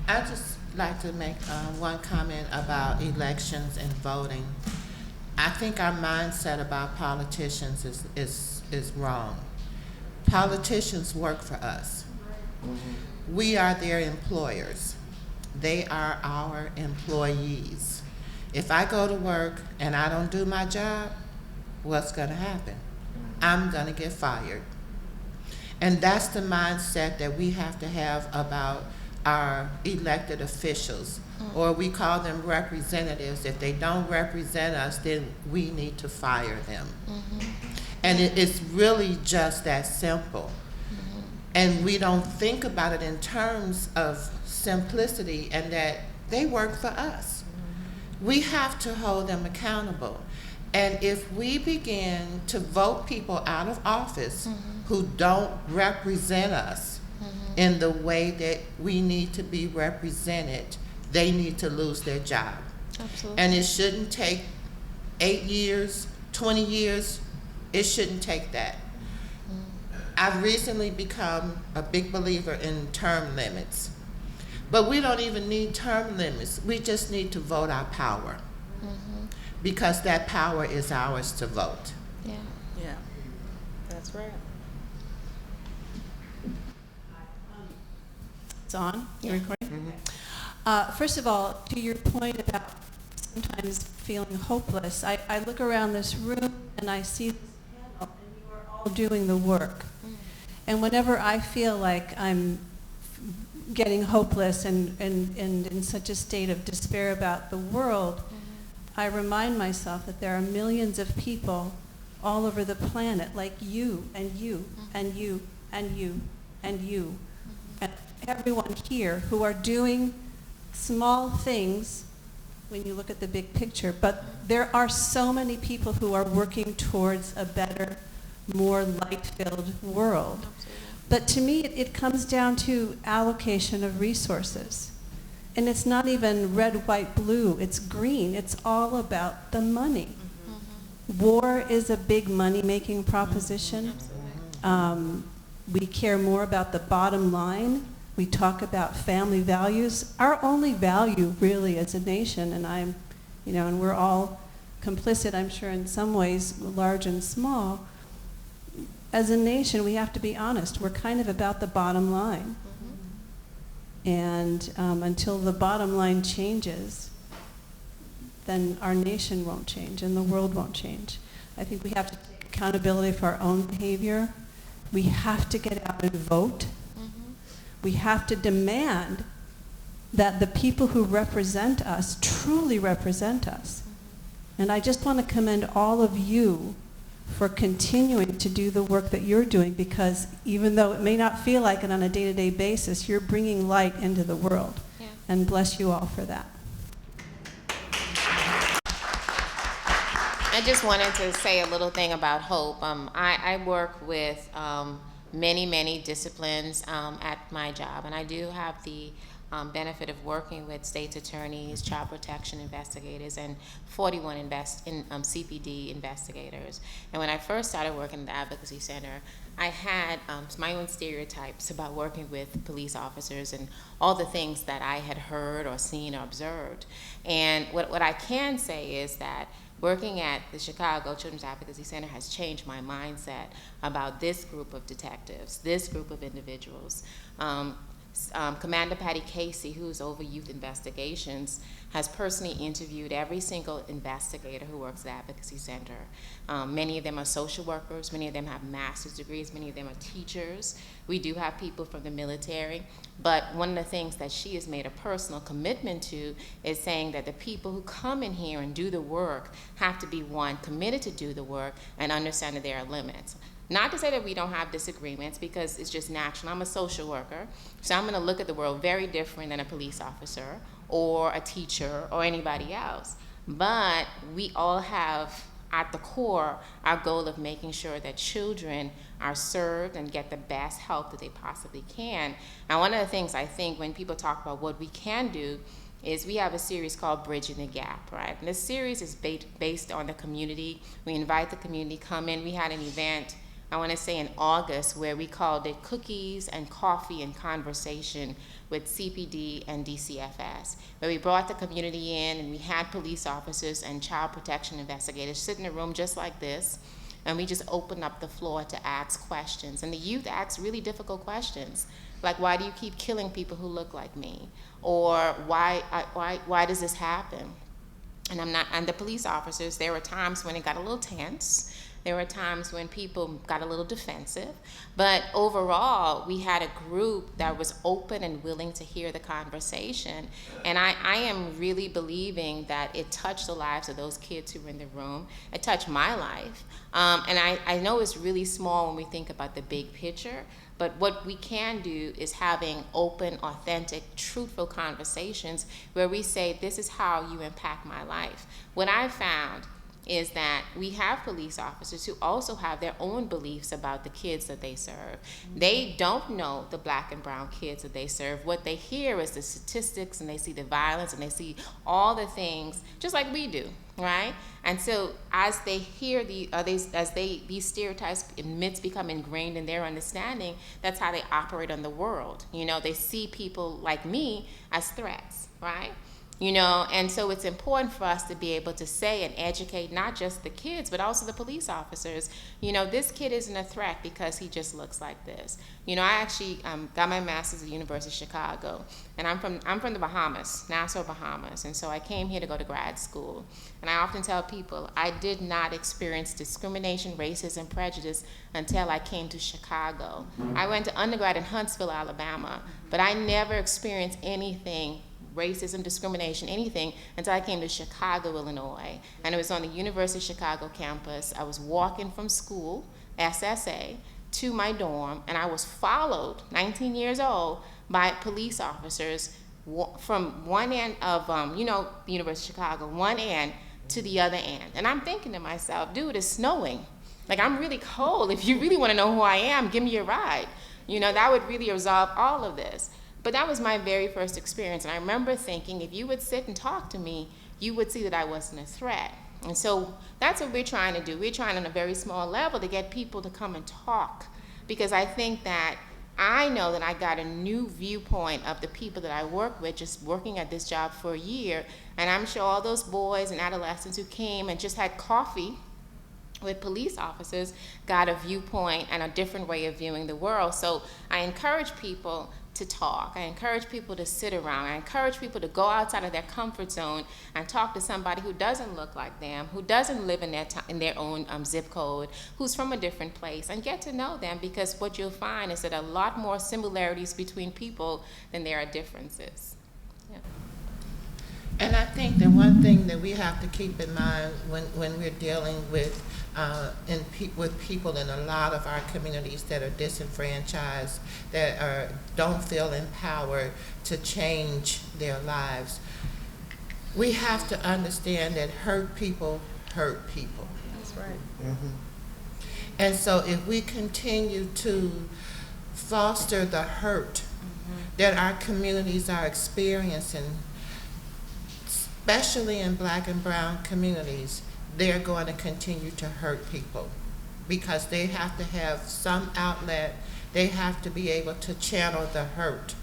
G: I'd just like to make one comment about elections and voting. I think our mindset about politicians is wrong. Politicians work for us. We are their employers. They are our employees. If I go to work and I don't do my job, what's going to happen? I'm going to get fired. And that's the mindset that we have to have about our elected officials, or we call them representatives. If they don't represent us, then we need to fire them. And it's really just that simple. And we don't think about it in terms of simplicity and that they work for us. We have to hold them accountable. And if we begin to vote people out of office who don't represent us in the way that we need to be represented, they need to lose their job.
D: Absolutely.
G: And it shouldn't take 8 years, 20 years. It shouldn't take that. I've recently become a big believer in term limits. But we don't even need term limits. We just need to vote our power. Because that power is ours to vote.
D: Yeah.
C: Yeah, that's right.
L: It's on?
D: Yeah.
L: You're recording? First of all, to your point about sometimes feeling hopeless, I look around this room and I see this panel, and you are all doing the work. And whenever I feel like I'm getting hopeless and in such a state of despair about the world, I remind myself that there are millions of people all over the planet, like you and you and you and you and you, and everyone here, who are doing small things when you look at the big picture. But there are so many people who are working towards a better, more light-filled world. But to me, it comes down to allocation of resources. And it's not even red, white, blue, it's green. It's all about the money. War is a big money-making proposition. We care more about the bottom line. We talk about family values. Our only value, really, as a nation, and we're all complicit, I'm sure, in some ways, large and small. As a nation, we have to be honest. We're kind of about the bottom line. And until the bottom line changes, then our nation won't change and the world won't change. I think we have to take accountability for our own behavior. We have to get out and vote. We have to demand that the people who represent us truly represent us. And I just want to commend all of you for continuing to do the work that you're doing, because even though it may not feel like it on a day-to-day basis, you're bringing light into the world.
D: Yeah.
L: And bless you all for that.
D: I just wanted to say a little thing about hope. I work with many disciplines at my job, and I do have the benefit of working with state's attorneys, child protection investigators, and 41 CPD investigators. And when I first started working at the Advocacy Center, I had my own stereotypes about working with police officers and all the things that I had heard or seen or observed. And what I can say is that working at the Chicago Children's Advocacy Center has changed my mindset about this group of detectives, this group of individuals. Commander Patty Casey, who's over youth investigations, has personally interviewed every single investigator who works at the Advocacy Center. Many of them are social workers, many of them have master's degrees, many of them are teachers. We do have people from the military, but one of the things that she has made a personal commitment to is saying that the people who come in here and do the work have to be, one, committed to do the work and understand that there are limits. Not to say that we don't have disagreements, because it's just natural. I'm a social worker, so I'm going to look at the world very different than a police officer or a teacher or anybody else. But we all have, at the core, our goal of making sure that children are served and get the best help that they possibly can. And one of the things I think when people talk about what we can do is we have a series called Bridging the Gap, right? And this series is based on the community. We invite the community to come in. We had an event, I want to say in August, where we called it Cookies and Coffee and Conversation with CPD and DCFS, where we brought the community in and we had police officers and child protection investigators sit in a room just like this, and we just opened up the floor to ask questions. And the youth asked really difficult questions, like, why do you keep killing people who look like me? Or why does this happen? And the police officers, there were times when it got a little tense. There were times when people got a little defensive, but overall, we had a group that was open and willing to hear the conversation. And I am really believing that it touched the lives of those kids who were in the room. It touched my life. And I know it's really small when we think about the big picture, but what we can do is having open, authentic, truthful conversations where we say, this is how you impact my life. What I found is that we have police officers who also have their own beliefs about the kids that they serve. They don't know the black and brown kids that they serve. What they hear is the statistics, and they see the violence, and they see all the things, just like we do, right? And so as they hear these stereotypes and myths become ingrained in their understanding, that's how they operate on the world. You know, they see people like me as threats, right? You know, and so it's important for us to be able to say and educate not just the kids, but also the police officers. You know, this kid isn't a threat because he just looks like this. You know, I actually got my master's at the University of Chicago, and I'm from the Bahamas, Nassau, Bahamas, and so I came here to go to grad school. And I often tell people I did not experience discrimination, racism, prejudice until I came to Chicago. I went to undergrad in Huntsville, Alabama, but I never experienced anything, racism, discrimination, anything, until I came to Chicago, Illinois. And it was on the University of Chicago campus. I was walking from school, SSA, to my dorm, and I was followed, 19 years old, by police officers from one end of, the University of Chicago, one end to the other end. And I'm thinking to myself, dude, it's snowing. Like, I'm really cold. If you really want to know who I am, give me a ride. You know, that would really resolve all of this. But that was my very first experience, and I remember thinking, if you would sit and talk to me, you would see that I wasn't a threat. And so that's what we're trying to do. We're trying on a very small level to get people to come and talk, because I think that I know that I got a new viewpoint of the people that I work with, just working at this job for a year, and I'm sure all those boys and adolescents who came and just had coffee with police officers got a viewpoint and a different way of viewing the world. So I encourage people to talk. I encourage people to sit around. I encourage people to go outside of their comfort zone and talk to somebody who doesn't look like them, who doesn't live in their own zip code, who's from a different place, and get to know them, because what you'll find is that a lot more similarities between people than there are differences. Yeah.
G: And I think that one thing that we have to keep in mind when we're dealing with with people in a lot of our communities that are disenfranchised, that don't feel empowered to change their lives, we have to understand that hurt people hurt people.
C: That's right.
G: Mm-hmm. And so if we continue to foster the hurt that our communities are experiencing, especially in black and brown communities, they're going to continue to hurt people because they have to have some outlet. They have to be able to channel the hurt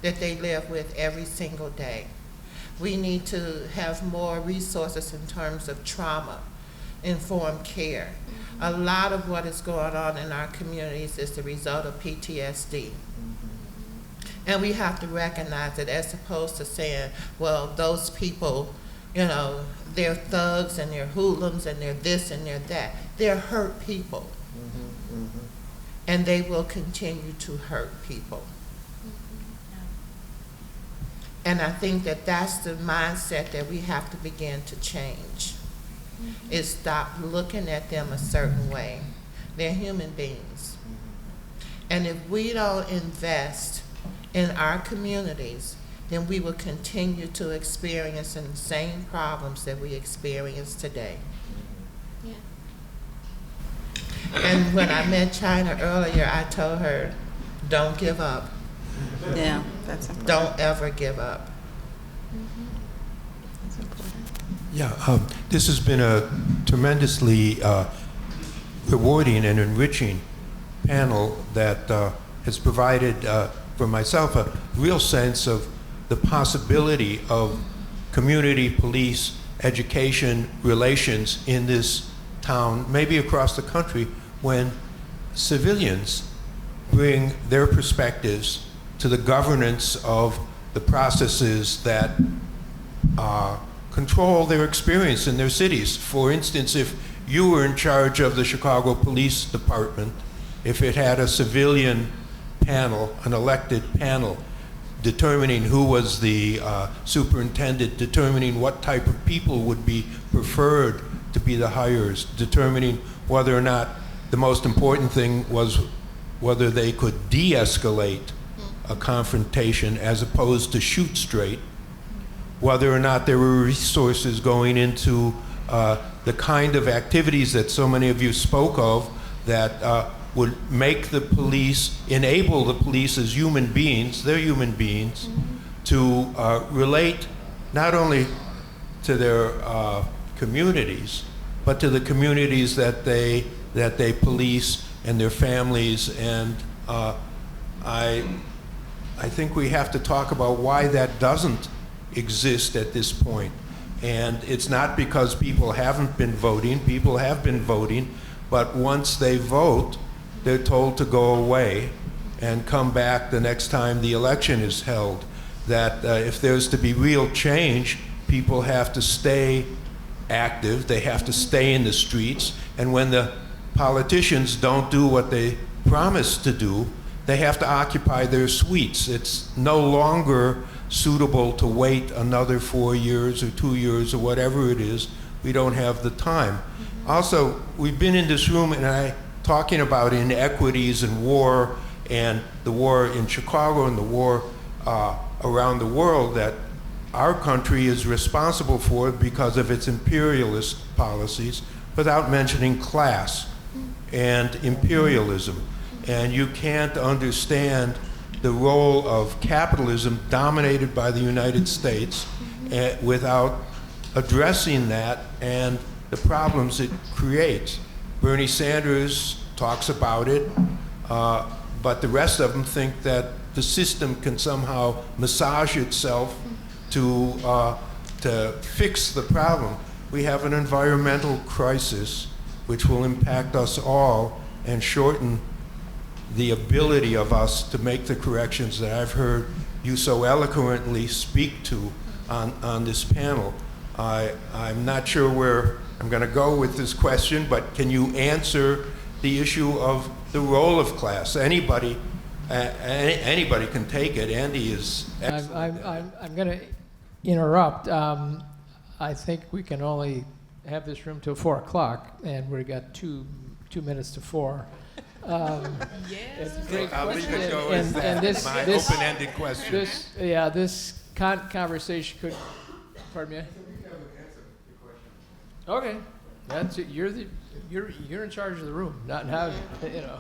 G: that they live with every single day. We need to have more resources in terms of trauma-informed care. A lot of what is going on in our communities is the result of PTSD. And we have to recognize it as opposed to saying, well, those people, you know, they're thugs and they're hoodlums and they're this and they're that. They're hurt people. And they will continue to hurt people. And I think that that's the mindset that we have to begin to change. Is stop looking at them a certain way. They're human beings. And if we don't invest in our communities, then we will continue to experience the same problems that we experience today.
D: Yeah.
G: And when I met China earlier, I told her, don't give up.
C: Yeah, that's important.
G: Don't ever give up.
C: That's important.
M: Yeah, this has been a tremendously rewarding and enriching panel that has provided for myself a real sense of the possibility of community police education relations in this town, maybe across the country, when civilians bring their perspectives to the governance of the processes that control their experience in their cities. For instance, if you were in charge of the Chicago Police Department, if it had a civilian panel, an elected panel, determining who was the superintendent, determining what type of people would be preferred to be the hires, determining whether or not the most important thing was whether they could de-escalate a confrontation as opposed to shoot straight, whether or not there were resources going into the kind of activities that so many of you spoke of that would make the police, enable the police as human beings, they're human beings, to relate not only to their communities, but to the communities that they police and their families. And I think we have to talk about why that doesn't exist at this point. And it's not because people haven't been voting. People have been voting, but once they vote, they're told to go away and come back the next time the election is held. That if there's to be real change, people have to stay active, they have to stay in the streets, and when the politicians don't do what they promise to do, they have to occupy their suites. It's no longer suitable to wait another 4 years or 2 years or whatever it is. We don't have the time. Also, we've been in this room and talking about inequities and war, and the war in Chicago and the war around the world that our country is responsible for because of its imperialist policies, without mentioning class and imperialism. And you can't understand the role of capitalism dominated by the United States without addressing that and the problems it creates. Bernie Sanders talks about it, but the rest of them think that the system can somehow massage itself to fix the problem. We have an environmental crisis which will impact us all and shorten the ability of us to make the corrections that I've heard you so eloquently speak to on this panel. I'm not sure where I'm going to go with this question, but can you answer the issue of the role of class? Anybody can take it. Andy is excellent.
A: I'm going to interrupt. I think we can only have this room till 4 o'clock, and we've got two minutes to 4. It's a great
M: I'll
A: question.
M: leave it go
A: and
M: as my open-ended question.
A: This conversation could. Pardon me. Okay, that's it. You're the You're in charge of the room, not how you know.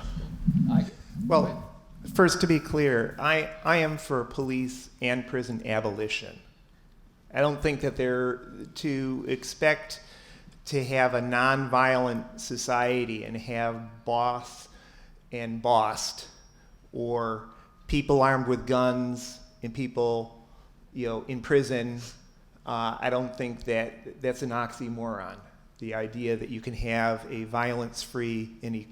E: Well, first to be clear, I am for police and prison abolition. I don't think that they're to expect to have a nonviolent society and have boss and bossed, or people armed with guns and people, in prison. I don't think that that's an oxymoron. The idea that you can have a violence-free and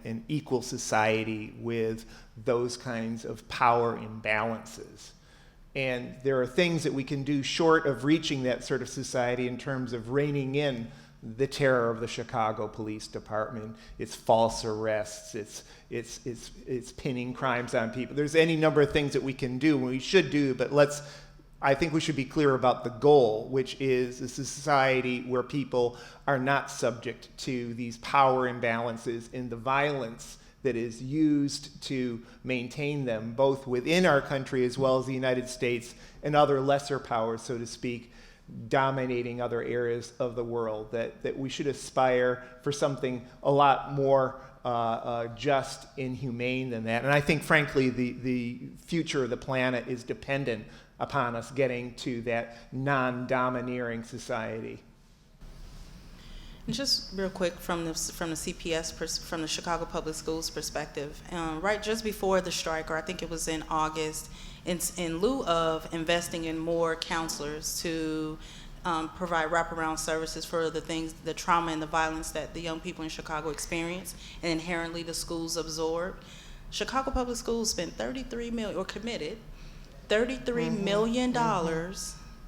E: an equal society with those kinds of power imbalances. And there are things that we can do short of reaching that sort of society in terms of reining in the terror of the Chicago Police Department, its false arrests, its pinning crimes on people. There's any number of things that we can do and we should do, but I think we should be clear about the goal, which is a society where people are not subject to these power imbalances and the violence that is used to maintain them, both within our country as well as the United States and other lesser powers, so to speak, dominating other areas of the world, that we should aspire for something a lot more just and humane than that. And I think, frankly, the future of the planet is dependent upon us getting to that non-domineering society.
C: And just real quick from the CPS, from the Chicago Public Schools perspective, right just before the strike, or I think it was in August, in lieu of investing in more counselors to provide wraparound services for the trauma and the violence that the young people in Chicago experience and inherently the schools absorb, Chicago Public Schools spent $33 million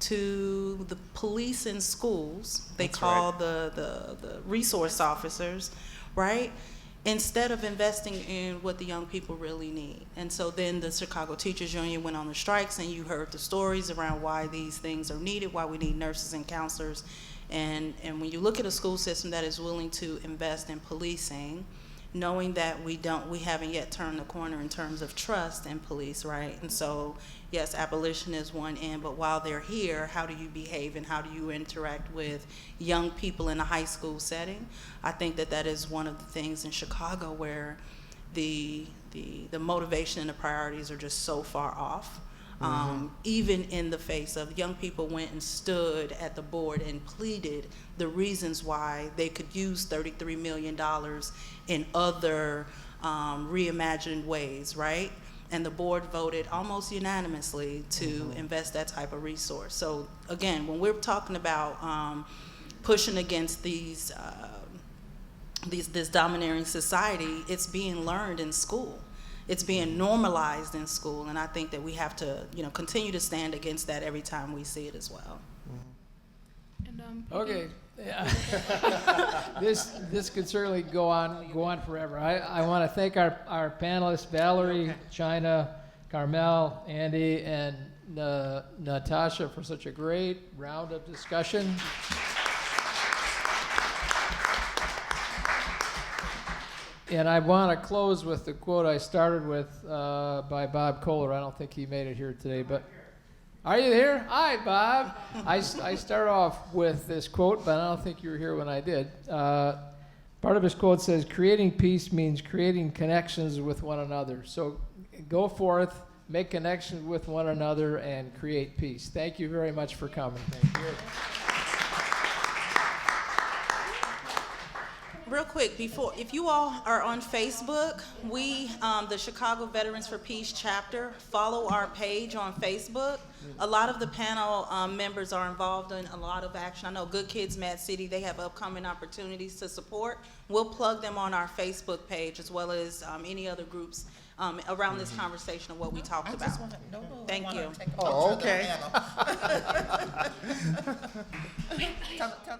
C: to the police in schools. They call the resource officers, right? Instead of investing in what the young people really need. And so then the Chicago Teachers Union went on the strikes, and you heard the stories around why these things are needed, why we need nurses and counselors. And when you look at a school system that is willing to invest in policing, knowing that we haven't yet turned the corner in terms of trust in police, right? And so, yes, abolition is one end, but while they're here, how do you behave and how do you interact with young people in a high school setting? I think that is one of the things in Chicago where the motivation and the priorities are just so far off. Even in the face of young people went and stood at the board and pleaded the reasons why they could use $33 million in other reimagined ways, right? And the board voted almost unanimously to invest that type of resource. So again, when we're talking about pushing against this domineering society, it's being learned in school. It's being normalized in school, and I think that we have to, continue to stand against that every time we see it as well.
F: And,
A: Okay. Yeah. This could certainly go on forever. I want to thank our panelists, Valerie, China, Carmel, Andy, and Natasha for such a great round of discussion. And I want to close with the quote I started with by Bob Kohler. I don't think he made it here today, but are you here? Hi, Bob. I start off with this quote, but I don't think you were here when I did. Part of his quote says, "Creating peace means creating connections with one another." So go forth, make connections with one another, and create peace. Thank you very much for coming. Thank you.
C: Real quick, if you all are on Facebook, we, the Chicago Veterans for Peace chapter, follow our page on Facebook. A lot of the panel members are involved in a lot of action. I know Good Kids Mad City, they have upcoming opportunities to support. We'll plug them on our Facebook page as well as any other groups around this conversation of what we talked about. Thank you.
K: Oh, okay.
G: Tell